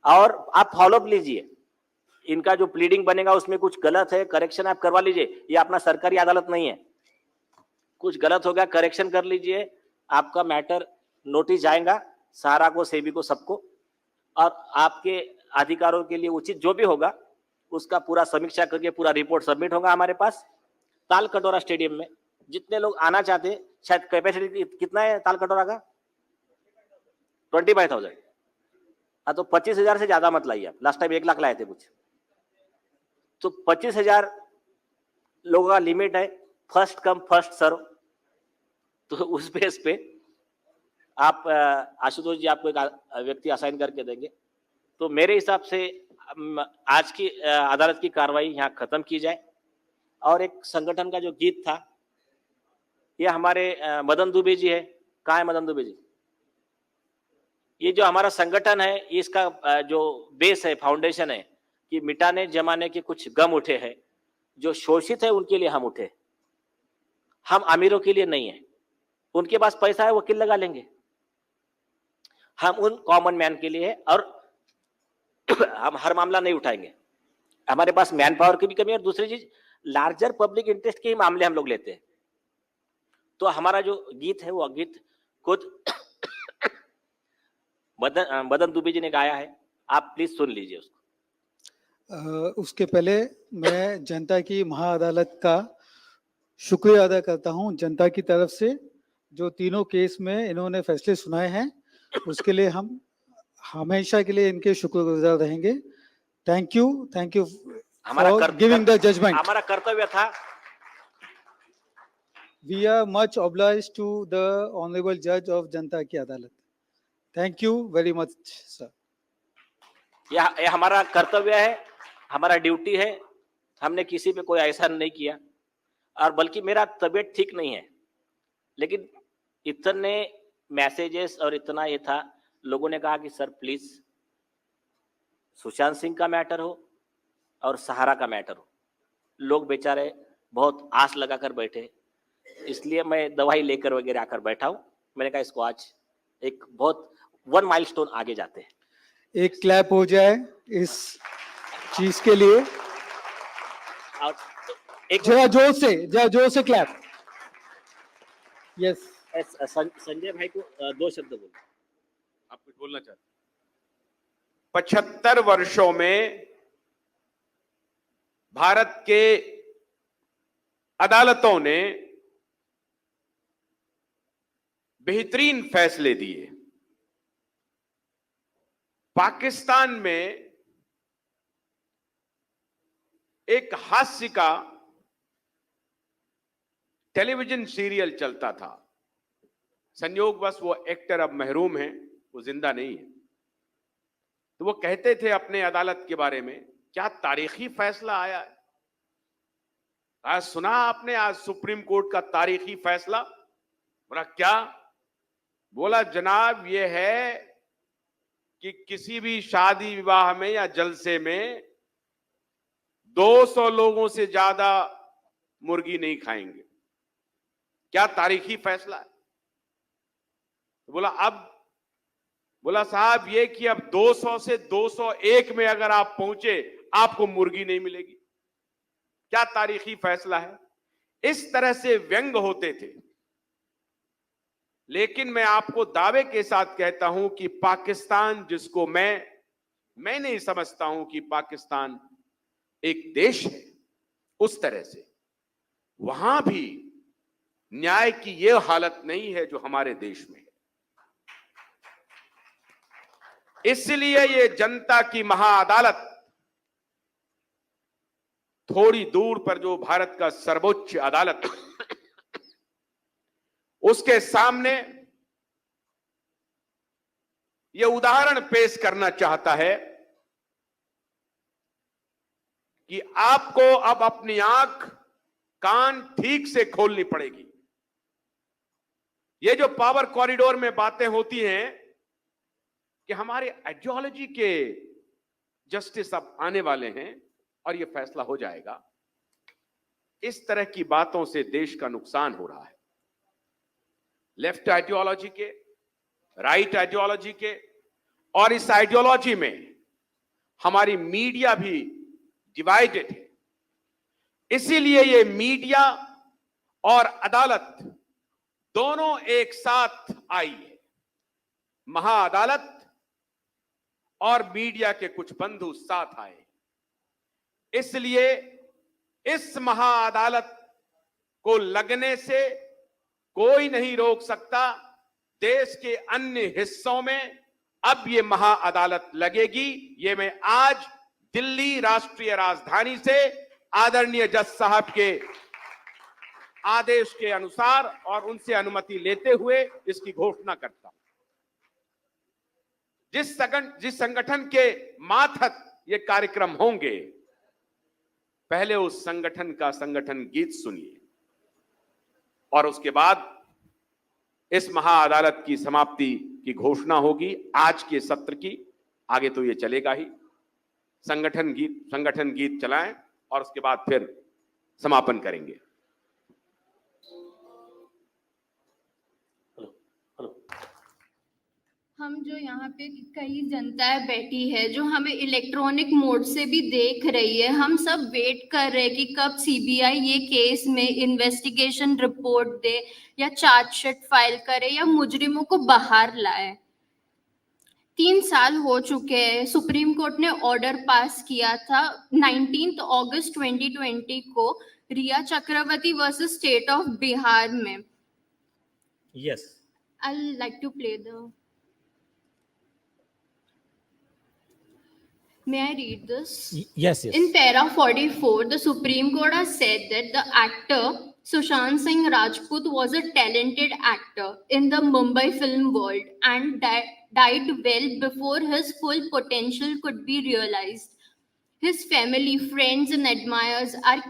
और आप फॉलोअप लीजिए। इनका जो प्लीडिंग बनेगा उसमें कुछ गलत है, करेक्शन आप करवा लीजिए। ये अपना सरकारी अदालत नहीं है, कुछ गलत हो गया करेक्शन कर लीजिए। आपका मैटर नोटिस जाएगा सहारा को, सेबी को, सबको, और आपके अधिकारों के लिए उचित जो भी होगा उसका पूरा समीक्षा करके पूरा रिपोर्ट सबमिट होगा हमारे पास। ताल कटोरा स्टेडियम में जितने लोग आना चाहते हैं, शायद कैपेसिटी कितना है ताल कटोरा का? 25,000। हाँ, तो 25,000 से ज्यादा मत लाइए आप। लास्ट टाइम 1 लाख लाए थे कुछ, तो 25,000 लोगों का लिमिट है। First come first serve. तो उस बेस पे आप आशुतोष जी आपको एक व्यक्ति असाइन करके देंगे। तो मेरे हिसाब से आज की अदालत की कार्रवाई यहाँ खत्म की जाए। और एक संगठन का जो गीत था, ये हमारे मदन दुबे जी है। कहाँ है मदन दुबे जी? ये जो हमारा संगठन है, इसका जो बेस है, फाउंडेशन है कि मिटाने जमाने के कुछ गम उठे हैं, जो शोषित है उनके लिए हम उठे। हम अमीरों के लिए नहीं है। उनके पास पैसा है, वकील लगा लेंगे। हम उन कॉमन मैन के लिए है और हम हर मामला नहीं उठाएंगे। हमारे पास मैन पावर की भी कमी है और दूसरी चीज लार्जर पब्लिक इंटरेस्ट के ही मामले हम लोग लेते हैं। तो हमारा जो गीत है वो गीत खुद मदन दुबे जी ने गाया है, आप प्लीज सुन लीजिए उसको। उसके पहले मैं जनता की महाअदालत का शुक्रिया अदा करता हूं, जनता की तरफ से जो तीनों केस में इन्होंने फैसले सुनाए हैं, उसके लिए हम हमेशा के लिए इनके शुक्रगुजार रहेंगे। Thank you for giving the judgment. हमारा कर्तव्य था। We are much obliged to the honourable जज ऑफ जनता की अदालत। Thank you very much sir. यह हमारा कर्तव्य है, हमारा ड्यूटी है। हमने किसी पे कोई एहसान नहीं किया, और बल्कि मेरा तबीयत ठीक नहीं है, लेकिन इतने मैसेजेस और इतना ये था, लोगों ने कहा कि सर प्लीज सुशांत सिंह का मैटर हो और सहारा का मैटर हो। लोग बेचारे बहुत आस लगाकर बैठे, इसलिए मैं दवाई लेकर वगैरह आकर बैठा हूं। मैंने कहा इसको आज एक बहुत 1 माइलस्टोन आगे जाते हैं। एक क्लैप हो जाए इस चीज के लिए। और एक जरा जोर से क्लैप। यस। संजय भाई को 2 शब्द बोलो। आप कुछ बोलना चाहते हैं? 75 वर्षों में भारत के अदालतों ने बेहतरीन फैसले दिए। पाकिस्तान में एक हास्य का टेलीविजन सीरियल चलता था। संयोगवश वो एक्टर अब महरूम हैं, वो जिंदा नहीं है। तो वो कहते थे अपने अदालत के बारे में, क्या तारीखी फैसला आया है। आज सुना आपने, आज सुप्रीम कोर्ट का तारीखी फैसला। बोला क्या? बोला जनाब ये है कि किसी भी शादी विवाह में या जलसे में 200 लोगों से ज्यादा मुर्गी नहीं खाएंगे। क्या तारीखी फैसला है? तो बोला साहब ये कि अब 200 से 201 में अगर आप पहुंचे आपको मुर्गी नहीं मिलेगी। क्या तारीखी फैसला है? इस तरह से व्यंग होते थे। लेकिन मैं आपको दावे के साथ कहता हूं कि पाकिस्तान, जिसको मैं नहीं समझता हूं कि पाकिस्तान एक देश है, उस तरह से वहां भी न्याय की यह हालत नहीं है जो हमारे देश में है। इसलिए ये जनता की महाअदालत, थोड़ी दूर पर जो भारत का सर्वोच्च अदालत, उसके सामने यह उदाहरण पेश करना चाहता है कि आपको अब अपनी आंख कान ठीक से खोलनी पड़ेगी। ये जो पावर कॉरिडोर में बातें होती हैं कि हमारे आइडियोलॉजी के जस्टिस अब आने वाले हैं और ये फैसला हो जाएगा, इस तरह की बातों से देश का नुकसान हो रहा है। लेफ्ट आइडियोलॉजी के, राइट आइडियोलॉजी के, और इस आइडियोलॉजी में हमारी मीडिया भी डिवाइडेड है। इसीलिए ये मीडिया और अदालत दोनों एक साथ आई है। महाअदालत और मीडिया के कुछ बंधु साथ आए। इसलिए इस महाअदालत को लगने से कोई नहीं रोक सकता। देश के अन्य हिस्सों में अब ये महाअदालत लगेगी। ये मैं आज दिल्ली राष्ट्रीय राजधानी से आदरणीय जज साहब के आदेश के अनुसार और उनसे अनुमति लेते हुए इसकी घोषणा करता हूं। जिस संगठन के मातहत ये कार्यक्रम होंगे, पहले उस संगठन का संगठन गीत सुनिए और उसके बाद इस महाअदालत की समाप्ति की घोषणा होगी। आज के सत्र की, आगे तो ये चलेगा ही। संगठन गीत चलाएं और उसके बाद फिर समापन करेंगे। हम जो यहाँ पे कई जनता बैठी है जो हमें इलेक्ट्रॉनिक मोड से भी देख रही है, हम सब वेट कर रहे हैं कि कब सीबीआई ये केस में इन्वेस्टिगेशन रिपोर्ट दे या चार्जशीट फाइल करे या मुजरिमों को बाहर लाए। 3 साल हो चुके हैं। सुप्रीम कोर्ट ने ऑर्डर पास किया था 19 अगस्त 2020 को रिया चक्रवर्ती वर्सेस स्टेट ऑफ बिहार में। Yes. I'd like to play the. May I read this? Yes. In para 44, the Supreme Court has said that the actor Sushant Singh Rajput was a talented actor in the Mumbai film world and died well before his full potential could be realized. His family, friends, and admirers are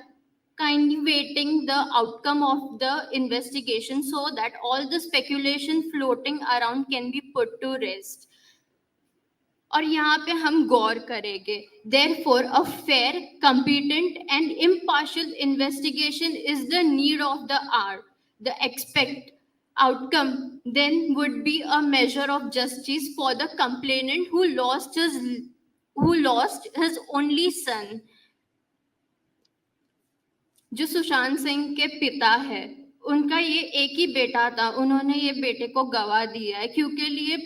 kindly waiting the outcome of the investigation so that all the speculation floating around can be put to rest. और यहाँ पे हम गौर करेंगे। Therefore, a fair, competent, and impartial investigation is the need of the hour. The expected outcome then would be a measure of justice for the complainant who lost his only son, जो सुशांत सिंह के पिता है। उनका ये एक ही बेटा था, उन्होंने ये बेटे को गवा दिया है, क्योंकि लिए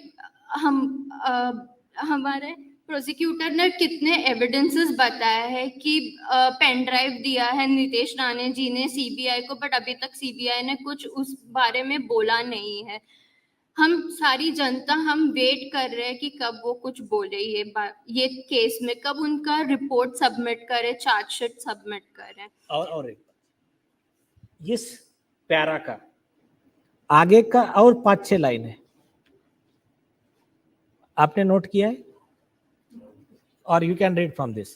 हमारे प्रोसिक्यूटर ने कितने एविडेंसेस बताया है कि पेन ड्राइव दिया है नीतेश राणे जी ने सीबीआई को, बट अभी तक सीबीआई ने कुछ उस बारे में बोला नहीं है। हम सारी जनता हम वेट कर रहे हैं कि कब वो कुछ बोले ये केस में, कब उनका रिपोर्ट सबमिट करे, चार्जशीट सबमिट करे। और एक बात, इस प्यारा का आगे का और 5-6 लाइन है, आपने नोट किया है, और you can read from this.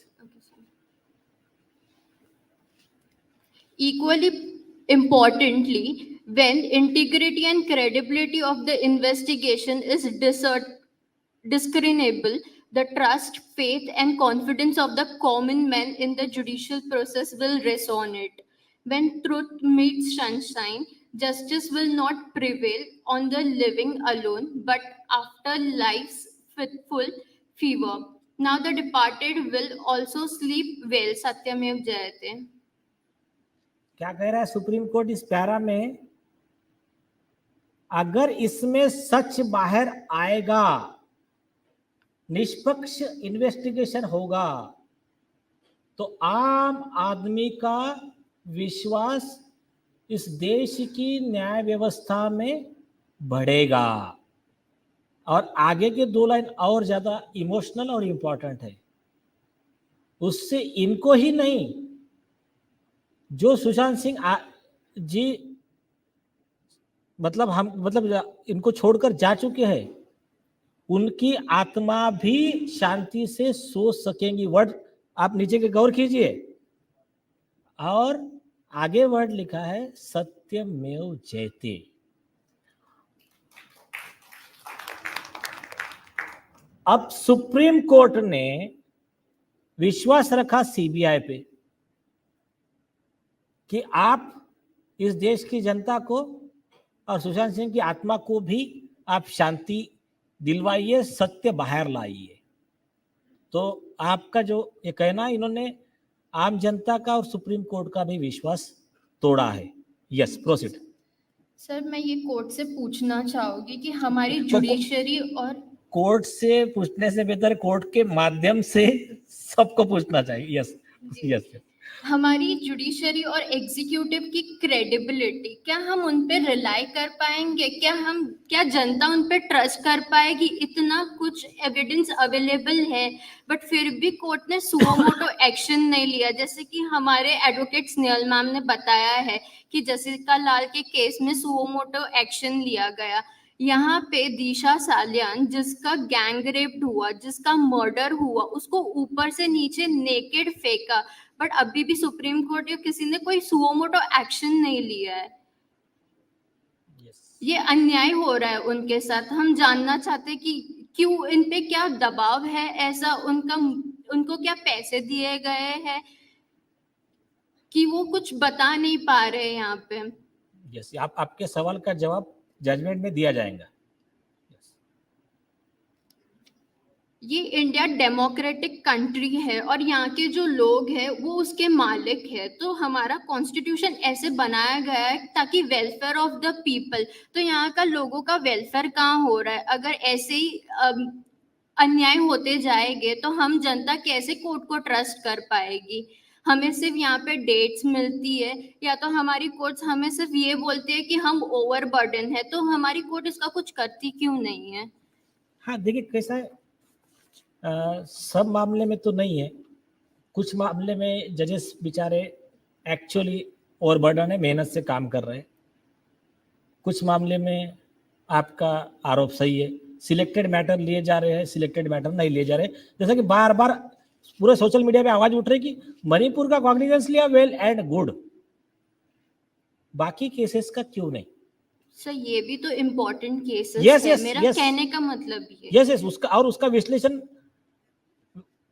Equally importantly, when integrity and credibility of the investigation is discernible, the trust, faith, and confidence of the common man in the judicial process will resonate. When truth meets sunshine, justice will not prevail on the living alone, but after life's fitful fever. Now the departed will also sleep well. Satyamev Jayate. क्या कह रहा है supreme court इस प्यारा में? अगर इसमें सच बाहर आएगा, निष्पक्ष इन्वेस्टिगेशन होगा, तो आम आदमी का विश्वास इस देश की न्याय व्यवस्था में बढ़ेगा। और आगे के 2 लाइन और ज्यादा इमोशनल और इंपॉर्टेंट है। उससे इनको ही नहीं, जो सुशांत सिंह जी मतलब इनको छोड़कर जा चुके हैं, उनकी आत्मा भी शांति से सो सकेंगी। वर्ड आप नीचे के गौर कीजिए, और आगे वर्ड लिखा है सत्यमेव जयते। अब सुप्रीम कोर्ट ने विश्वास रखा सीबीआई पे कि आप इस देश की जनता को और सुशांत सिंह की आत्मा को भी आप शांति दिलवाइए, सत्य बाहर लाइए। तो आपका जो ये कहना, इन्होंने आम जनता का और सुप्रीम कोर्ट का भी विश्वास तोड़ा है। Yes, proceed. सर, मैं ये कोर्ट से पूछना चाहूंगी कि हमारी जुडिशरी और कोर्ट से पूछने से बेहतर कोर्ट के माध्यम से सबको पूछना चाहिए। Yes yes. हमारी जुडिशरी और एग्जीक्यूटिव की क्रेडिबिलिटी, क्या हम उन पे रिलाई कर पाएंगे? क्या जनता उन पे ट्रस्ट कर पाएगी? इतना कुछ एविडेंस अवेलेबल है, बट फिर भी कोर्ट ने सुओ मोटो एक्शन नहीं लिया। जैसे कि हमारे एडवोकेट स्नेहल मैम ने बताया है कि जसिका लाल के केस में सुओ मोटो एक्शन लिया गया। यहाँ पे दिशा सालियान, जिसका गैंग रेप हुआ, जिसका मर्डर हुआ, उसको ऊपर से नीचे नेकेड फेंका, बट अभी भी सुप्रीम कोर्ट या किसी ने कोई सुओ मोटो एक्शन नहीं लिया है। ये अन्याय हो रहा है उनके साथ। हम जानना चाहते कि क्यों, इन पे क्या दबाव है ऐसा, उनको क्या पैसे दिए गए हैं कि वो कुछ बता नहीं पा रहे यहाँ पे। यस, आपके सवाल का जवाब जजमेंट में दिया जाएगा। ये इंडिया डेमोक्रेटिक कंट्री है और यहाँ के जो लोग हैं वो उसके मालिक है। तो हमारा कॉन्स्टिट्यूशन ऐसे बनाया गया है ताकि वेलफेयर ऑफ द पीपल। तो यहाँ का लोगों का वेलफेयर कहाँ हो रहा है? अगर ऐसे ही अन्याय होते जाएंगे तो हम जनता कैसे कोर्ट को ट्रस्ट कर पाएगी? हमें सिर्फ यहाँ पे डेट्स मिलती है, या तो हमारी कोर्ट्स हमें सिर्फ ये बोलती है कि हम ओवरबर्डन है। तो हमारी कोर्ट इसका कुछ करती क्यों नहीं है? हाँ, देखिए कैसा है, सब मामले में तो नहीं है। कुछ मामले में जजेस बेचारे एक्चुअली ओवरबर्डन है, मेहनत से काम कर रहे हैं। कुछ मामले में आपका आरोप सही है, सिलेक्टेड मैटर लिए जा रहे हैं, सिलेक्टेड मैटर नहीं लिए जा रहे। जैसा कि बार बार पूरे सोशल मीडिया पे आवाज उठ रही कि मणिपुर का कॉग्निजेंस लिया, वेल एंड गुड, बाकी केसेस का क्यों नहीं? सर, ये भी तो इम्पोर्टेंट केसेस है। मेरा कहने का मतलब ये। यस, उसका विश्लेषण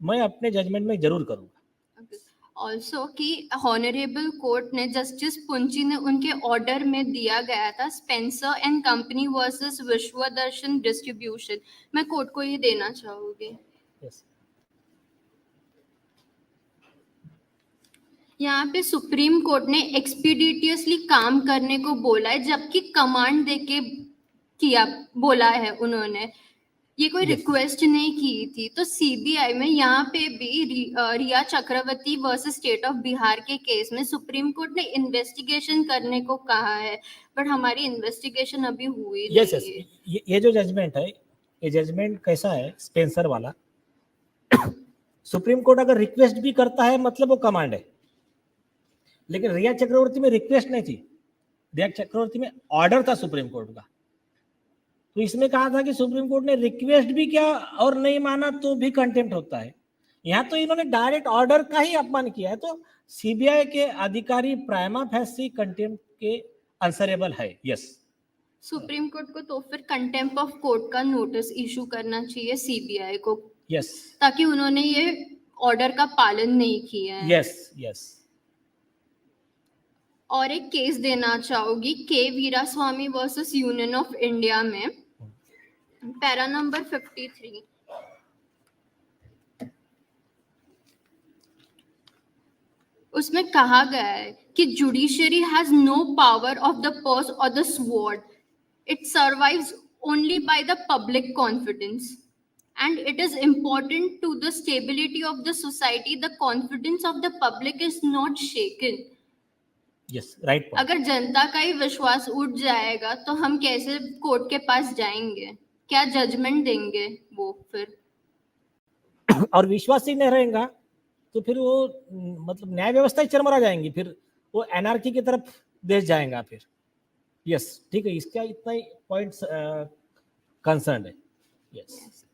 मैं अपने जजमेंट में जरूर करूंगा। ऑल्सो कि हॉनरेबल कोर्ट ने, जस्टिस पुंची ने उनके ऑर्डर में दिया गया था Spencer and company versus Vishwadarshan distribution. मैं कोर्ट को ये देना चाहूंगी। यहाँ पे सुप्रीम कोर्ट ने एक्सपीडिटियसली काम करने को बोला है, जबकि कमांड देके बोला है उन्होंने, ये कोई Yes. रिक्वेस्ट नहीं की थी। तो सीबीआई में यहाँ पे भी रिया चक्रवर्ती वर्सेस स्टेट ऑफ बिहार के केस में सुप्रीम कोर्ट ने इन्वेस्टिगेशन करने को कहा है, बट हमारी इन्वेस्टिगेशन अभी हुई यस नहीं यस, है। ये जो जजमेंट है, ये जजमेंट कैसा है, स्पेंसर वाला, सुप्रीम कोर्ट अगर रिक्वेस्ट भी करता है मतलब वो कमांड है, लेकिन रिया चक्रवर्ती में रिक्वेस्ट नहीं थी, रिया चक्रवर्ती में ऑर्डर था सुप्रीम कोर्ट का। तो इसमें कहा था कि सुप्रीम कोर्ट ने रिक्वेस्ट भी किया और नहीं माना तो भी कंटेम्प्ट होता है। यहाँ तो इन्होंने डायरेक्ट ऑर्डर का ही अपमान किया है, तो सीबीआई के अधिकारी प्राइमा फेसी कंटेम्प्ट के आंसरेबल है। यस, सुप्रीम कोर्ट को तो फिर कंटेम्प्ट ऑफ कोर्ट का नोटिस इशू करना चाहिए सीबीआई को, यस, ताकि उन्होंने ये ऑर्डर का पालन नहीं किया है। Yes, yes. और एक केस देना चाहूंगी के Veeraswamy versus union of India में, पैरा नंबर 53। उसमें कहा गया है कि judiciary has no power of the purse और the sword, it survives only by the public confidence and it is important to the stability of the society, the confidence of the public is not shaken. Yes, right. अगर जनता का ही विश्वास उठ जाएगा तो हम कैसे court के पास जाएंगे, क्या जजमेंट देंगे वो फिर? और विश्वास ही नहीं रहेगा तो फिर वो मतलब न्याय व्यवस्था ही चरमरा जाएंगी, फिर वो एनआरकी की तरफ देश जाएगा फिर। यस, ठीक है, इसका इतना ही पॉइंट्स कंसर्न है। यस।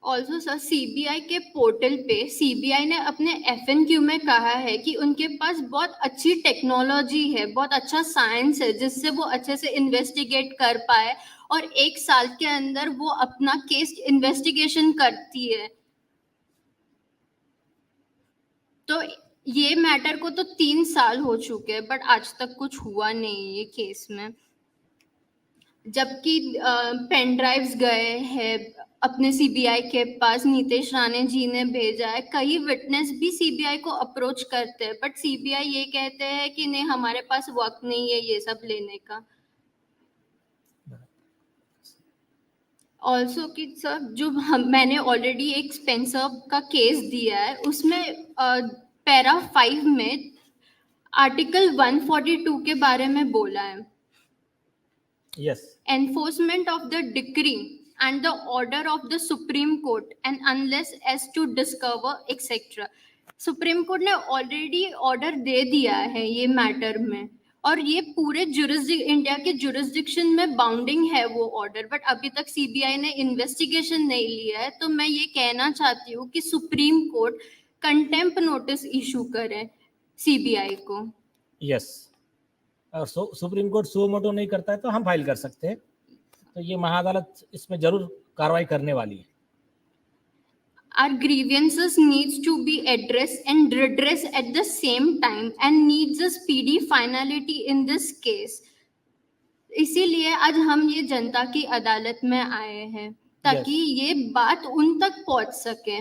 ऑल्सो सर, सीबीआई के पोर्टल पे सीबीआई ने अपने FNQ में कहा है कि उनके पास बहुत अच्छी टेक्नोलॉजी है, बहुत अच्छा साइंस है, जिससे वो अच्छे से इन्वेस्टिगेट कर पाए और 1 साल के अंदर वो अपना केस इन्वेस्टिगेशन करती है। तो ये मैटर को तो 3 साल हो चुके हैं, बट आज तक कुछ हुआ नहीं ये केस में। जबकि पेन ड्राइव्स गए हैं अपने सीबीआई के पास, नीतीश राणे जी ने भेजा है, कई विटनेस भी सीबीआई को अप्रोच करते हैं, बट सीबीआई ये कहते हैं कि नहीं, हमारे पास वक्त नहीं है ये सब लेने का। ऑल्सो कि सर, जो मैंने ऑलरेडी एक स्पेंसर का केस दिया है, उसमें पैरा 5 में आर्टिकल 142 के बारे में बोला है। Yes. Enforcement of the decree and the order of the Supreme Court and unless as to discover etc. Supreme court ने ऑलरेडी ऑर्डर दे दिया है ये मैटर में, और ये पूरे इंडिया के जुरिस्डिक्शन में बाउंडिंग है वो ऑर्डर, बट अभी तक सीबीआई ने इन्वेस्टिगेशन नहीं लिया है। तो मैं ये कहना चाहती हूँ कि supreme court contempt notice issue करे सीबीआई को। यस, और सुप्रीम कोर्ट सो मोटो नहीं करता है तो हम फाइल कर सकते हैं, तो ये महाअदालत इसमें जरूर कार्रवाई करने वाली है। Our grievances needs to be addressed and redressed at the same time and needs a speedy finality in this case. इसीलिए आज हम ये जनता की अदालत में आए हैं ताकि ये बात उन तक पहुंच सके।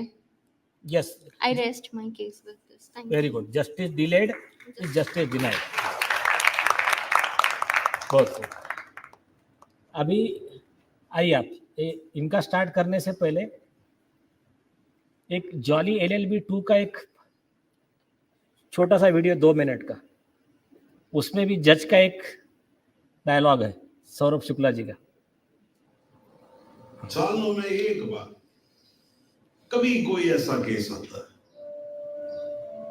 Yes. I rest my case with this. Thank you. Very good. Justice delayed is justice denied. बहुत खूब। अभी आइए आप इनका स्टार्ट करने से पहले एक जॉली LLB 2 का एक छोटा सा वीडियो 2 मिनट का, उसमें भी जज का एक डायलॉग है सौरभ शुक्ला जी का। सालों में एक बार कभी कोई ऐसा केस आता है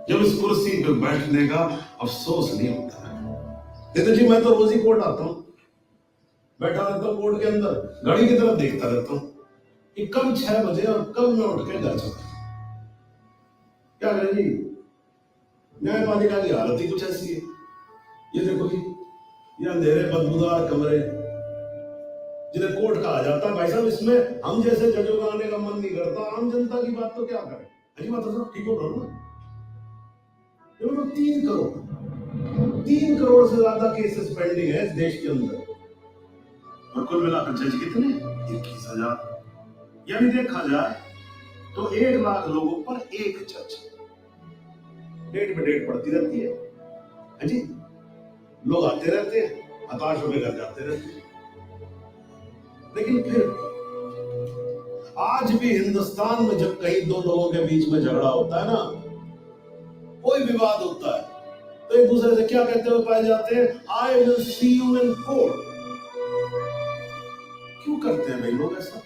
जब इस कुर्सी पे बैठने का अफसोस नहीं होता है। देखो जी, मैं तो रोज ही कोर्ट आता हूँ, बैठा रहता हूँ कोर्ट के अंदर, घड़ी की तरफ देखता रहता हूँ कि कब 6 बजे और कब मैं उठ के घर चलता। क्या करें जी, न्यायपालिका की हालत ही कुछ ऐसी है। ये देखो जी, ये अंधेरे बदबूदार कमरे जिन्हें कोर्ट कहा जाता है, भाई साहब इसमें हम जैसे जजों का आने का मन नहीं करता। आम जनता की बात तो क्या करें। अजी बात तो ठीक हो रहा ना, 3 करोड़ से ज्यादा केसेस पेंडिंग है इस देश के अंदर, और कुल मिलाकर जज कितने? 21,000। यानी देखा जाए तो 1 लाख लोगों पर एक जज। डेट पे डेट पड़ती रहती है। हाँ जी, लोग आते रहते हैं, हताश होकर घर जाते रहते हैं। लेकिन फिर आज भी हिंदुस्तान में जब कहीं दो लोगों के बीच में झगड़ा होता है ना, कोई विवाद होता है, तो एक दूसरे से क्या कहते हुए पाए जाते हैं? I will see you in court. क्यों करते हैं भाई लोग ऐसा?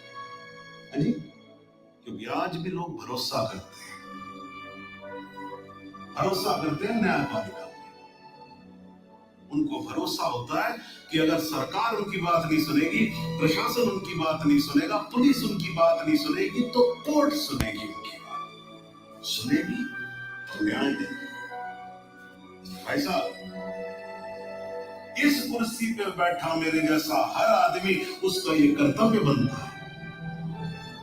हाँ जी, क्योंकि आज भी लोग भरोसा करते हैं न्यायपालिका में। उनको भरोसा होता है कि अगर सरकार उनकी बात नहीं सुनेगी, प्रशासन उनकी बात नहीं सुनेगा, पुलिस उनकी बात नहीं सुनेगी, तो कोर्ट सुनेगी उनकी बात। सुनेगी तो न्याय देगी। भाई साहब, इस कुर्सी पे बैठा मेरे जैसा हर आदमी, उसका ये कर्तव्य बनता है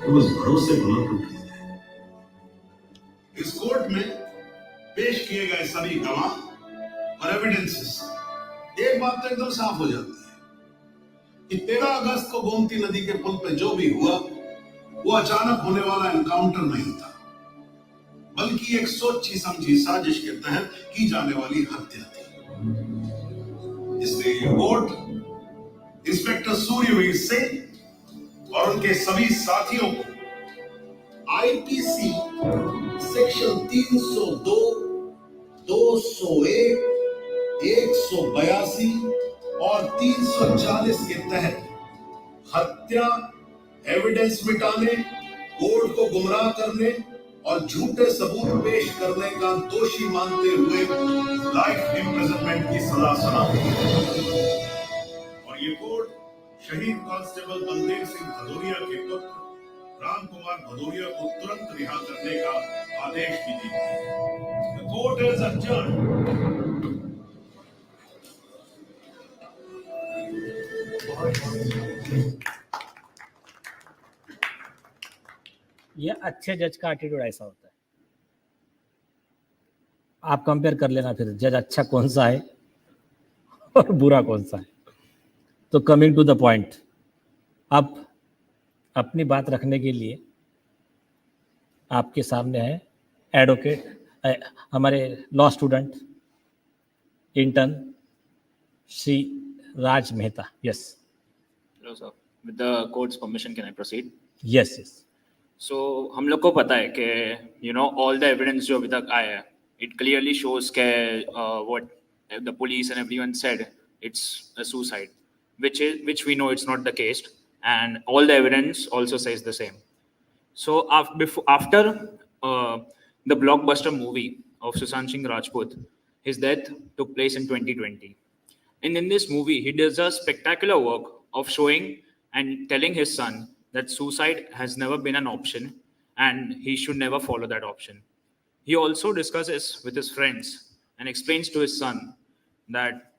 तो उस भरोसे को न टूटने दे। इस कोर्ट में पेश किए गए सभी गवाह और एविडेंसेस, एक बात तो एकदम साफ हो जाती है कि 13 अगस्त को गोमती नदी के पुल पे जो भी हुआ वो अचानक होने वाला एनकाउंटर नहीं था, बल्कि एक सोची समझी साजिश के तहत की जाने वाली हत्या थी। इसलिए ये कोर्ट इंस्पेक्टर सूर्यवीर सिंह और उनके सभी साथियों को आईपीसी सेक्शन 302, 201, 182 और 340 के तहत हत्या, एविडेंस मिटाने, कोर्ट को गुमराह करने और झूठे सबूत पेश करने का दोषी मानते हुए लाइफ इम्प्रिजनमेंट की सजा सुनाती है। और ये कोर्ट शहीद कांस्टेबल बलदेव सिंह भदौरिया के पुत्र राम कुमार भदौरिया को तुरंत रिहा करने का आदेश भी देती है। The court is adjourned. ये अच्छे जज का एटीट्यूड ऐसा होता है। आप कंपेयर कर लेना फिर जज अच्छा कौन सा है और बुरा कौन सा है। तो कमिंग टू द पॉइंट, अब अपनी बात रखने के लिए आपके सामने है एडवोकेट, हमारे law student intern Shri Raj Mehta. Yes. Hello sir, with the court's permission can I proceed? Yes yes. So हम लोग को पता है कि ऑल द एविडेंस जो अभी तक आया है, इट क्लियरली शोज के what the police and everyone said it's a suicide, which we know it's not the case, and all the evidence also says the same. So after the blockbuster movie of Sushant Singh Rajput, his death took place in 2020. And in this movie, he does a spectacular work of showing and telling his son that suicide has never been an option and he should never follow that option. He also discusses with his friends and explains to his son that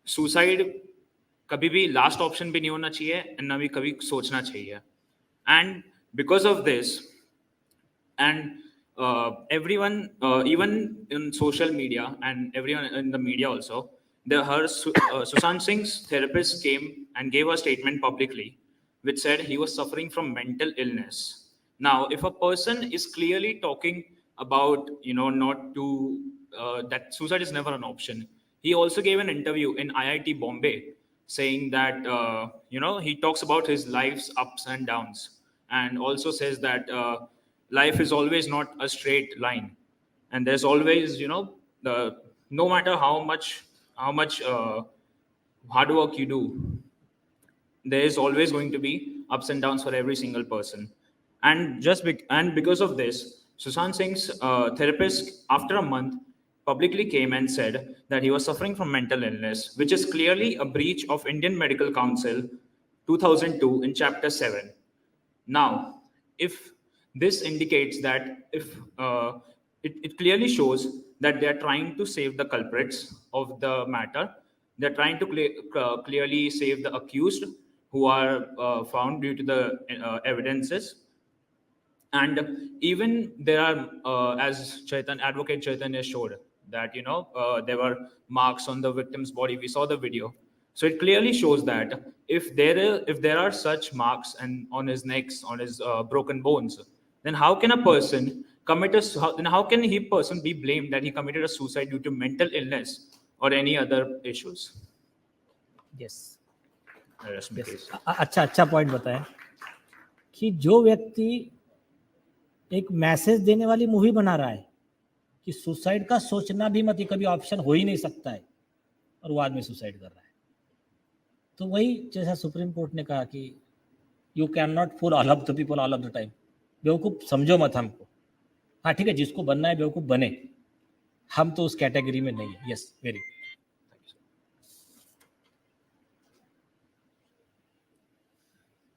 suicide कभी भी last option भी नहीं होना चाहिए and ना भी कभी सोचना चाहिए. And because of this and everyone, even in social media and everyone in the media also, Sushant Singh's therapist came and gave a statement publicly which said he was suffering from mental illness. Now, if a person is clearly talking about, not to, that suicide is never an option. He also gave an interview in IIT Bombay saying that, he talks about his life's ups and downs and also says that life is always not a straight line. And there's always, no matter how much hard work you do, there is always going to be ups and downs for every single person. And because of this, Sushant Singh's therapist, after a month, publicly came and said that he was suffering from mental illness, which is clearly a breach of Indian Medical Council 2002 in Chapter 7. Now, if this indicates that it clearly shows that they are trying to save the culprits of the matter, they're trying to clearly save the accused who are found due to the evidences. And even there are, as Advocate Chaitanya showed, that there were marks on the victim's body. We saw the video, so it clearly shows that if there are such marks and on his necks, on his broken bones, then how can a person then how can he person be blamed that he committed a suicide due to mental illness or any other issues? Yes Rest in peace. अच्छा point बताया कि जो व्यक्ति एक message देने वाली movie बना रहा है कि सुसाइड का सोचना भी मत, कभी ऑप्शन हो ही नहीं सकता है, और वो आदमी सुसाइड कर रहा है, तो वही जैसा सुप्रीम कोर्ट ने कहा कि you can not fool all of the people all of the time. बेवकूफ़ समझो मत हमको। हाँ ठीक है, जिसको बनना है बेवकूफ़ बने, हम तो उस कैटेगरी में नहीं है। यस, वेरी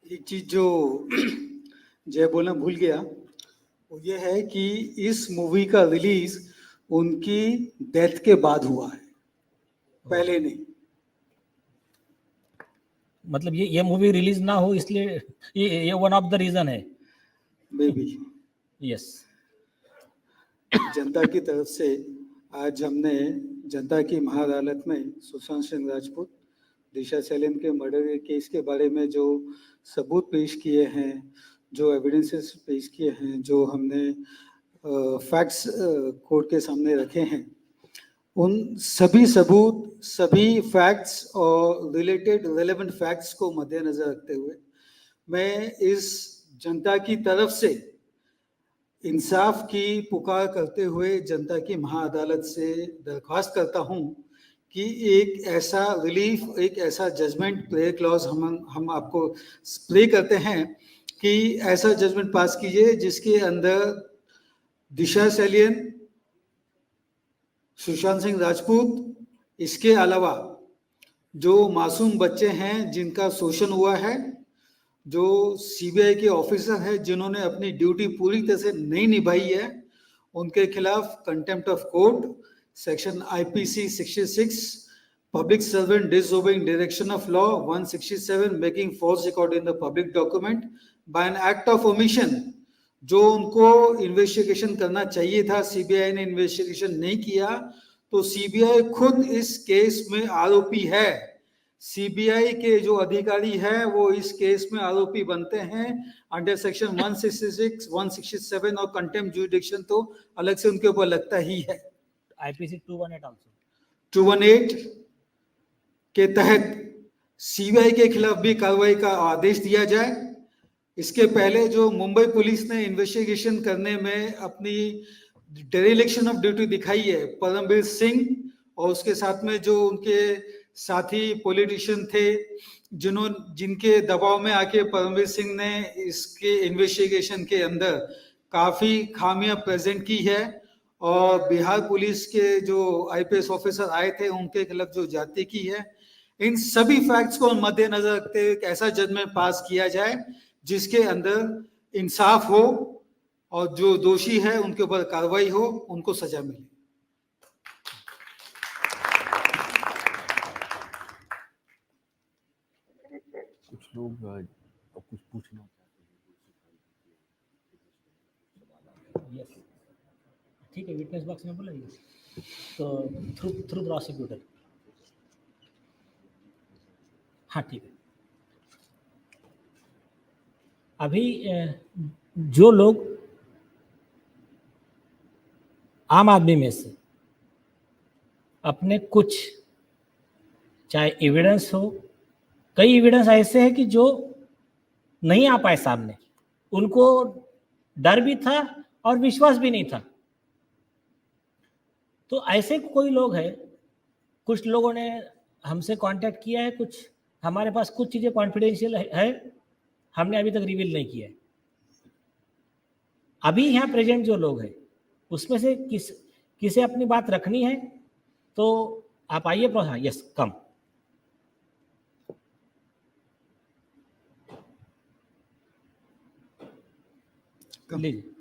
एक चीज जो जय बोलना भूल गया वो ये है कि इस मूवी का रिलीज उनकी डेथ के बाद हुआ है, पहले नहीं। मतलब ये मूवी रिलीज ना हो इसलिए ये वन ऑफ द रीजन है मे बी। यस। जनता की तरफ से आज हमने जनता की महाअदालत में सुशांत सिंह राजपूत, दिशा सैलियन के मर्डर के केस के बारे में जो सबूत पेश किए हैं, जो एविडेंसेस पेश किए हैं, जो हमने फैक्ट्स कोर्ट के सामने रखे हैं, उन सभी सबूत, सभी फैक्ट्स और रिलेटेड रेलेवेंट फैक्ट्स को मद्देनजर रखते हुए मैं इस जनता की तरफ से इंसाफ की पुकार करते हुए जनता की महाअदालत से दरख्वास्त करता हूं कि एक ऐसा रिलीफ, एक ऐसा जजमेंट प्ले क्लॉज हम आपको प्ले करते हैं कि ऐसा जजमेंट पास कीजिए जिसके अंदर दिशा सैलियन, सुशांत सिंह राजपूत, इसके अलावा जो मासूम बच्चे हैं जिनका शोषण हुआ है, जो सीबीआई के ऑफिसर हैं जिन्होंने अपनी ड्यूटी पूरी तरह से नहीं निभाई है, उनके खिलाफ contempt of court, section IPC 66, public servant disobeying direction of law 167, making false record in the public document by an act of omission, जो उनको इन्वेस्टिगेशन करना चाहिए था, सीबीआई ने इन्वेस्टिगेशन नहीं किया, तो सीबीआई खुद इस केस में आरोपी है। सीबीआई के जो अधिकारी हैं वो इस केस में आरोपी बनते हैं अंडर सेक्शन 166, 167 और कंटेम्प्ट जुरिडिक्शन तो अलग से उनके ऊपर लगता ही है। आईपीसी 218 आल्सो 218 के तहत सीबीआई के खिलाफ भी कार्रवाई का आदेश दिया जाए। इसके पहले जो मुंबई पुलिस ने इन्वेस्टिगेशन करने में अपनी डेरिलेक्शन ऑफ ड्यूटी दिखाई है, परमवीर सिंह और उसके साथ में जो उनके साथी पॉलिटिशियन थे, जिनके दबाव में आके परमवीर सिंह ने इसके इन्वेस्टिगेशन के अंदर काफी खामियां प्रेजेंट की है, और बिहार पुलिस के जो आईपीएस ऑफिसर आए थे उनके खिलाफ जो जाति की है, इन सभी फैक्ट्स को मद्देनजर रखते हुए एक ऐसा जजमेंट पास किया जाए जिसके अंदर इंसाफ हो और जो दोषी है उनके ऊपर कार्रवाई हो, उनको सजा मिले। कुछ लोग कुछ पूछना चाहते हैं। यस, ठीक है, विटनेस बॉक्स में बोलेंगे तो थ्रू प्रोसिक्यूटर। हाँ ठीक है। अभी जो लोग आम आदमी में से अपने कुछ, चाहे एविडेंस हो, कई एविडेंस ऐसे हैं कि जो नहीं आ पाए सामने, उनको डर भी था और विश्वास भी नहीं था, तो ऐसे कोई लोग हैं, कुछ लोगों ने हमसे कांटेक्ट किया है, कुछ हमारे पास कुछ चीज़ें कॉन्फिडेंशियल है, हमने अभी तक रिवील नहीं किया है। अभी यहाँ प्रेजेंट जो लोग हैं उसमें से किसे अपनी बात रखनी है तो आप आइए। यस, कम लीजिए।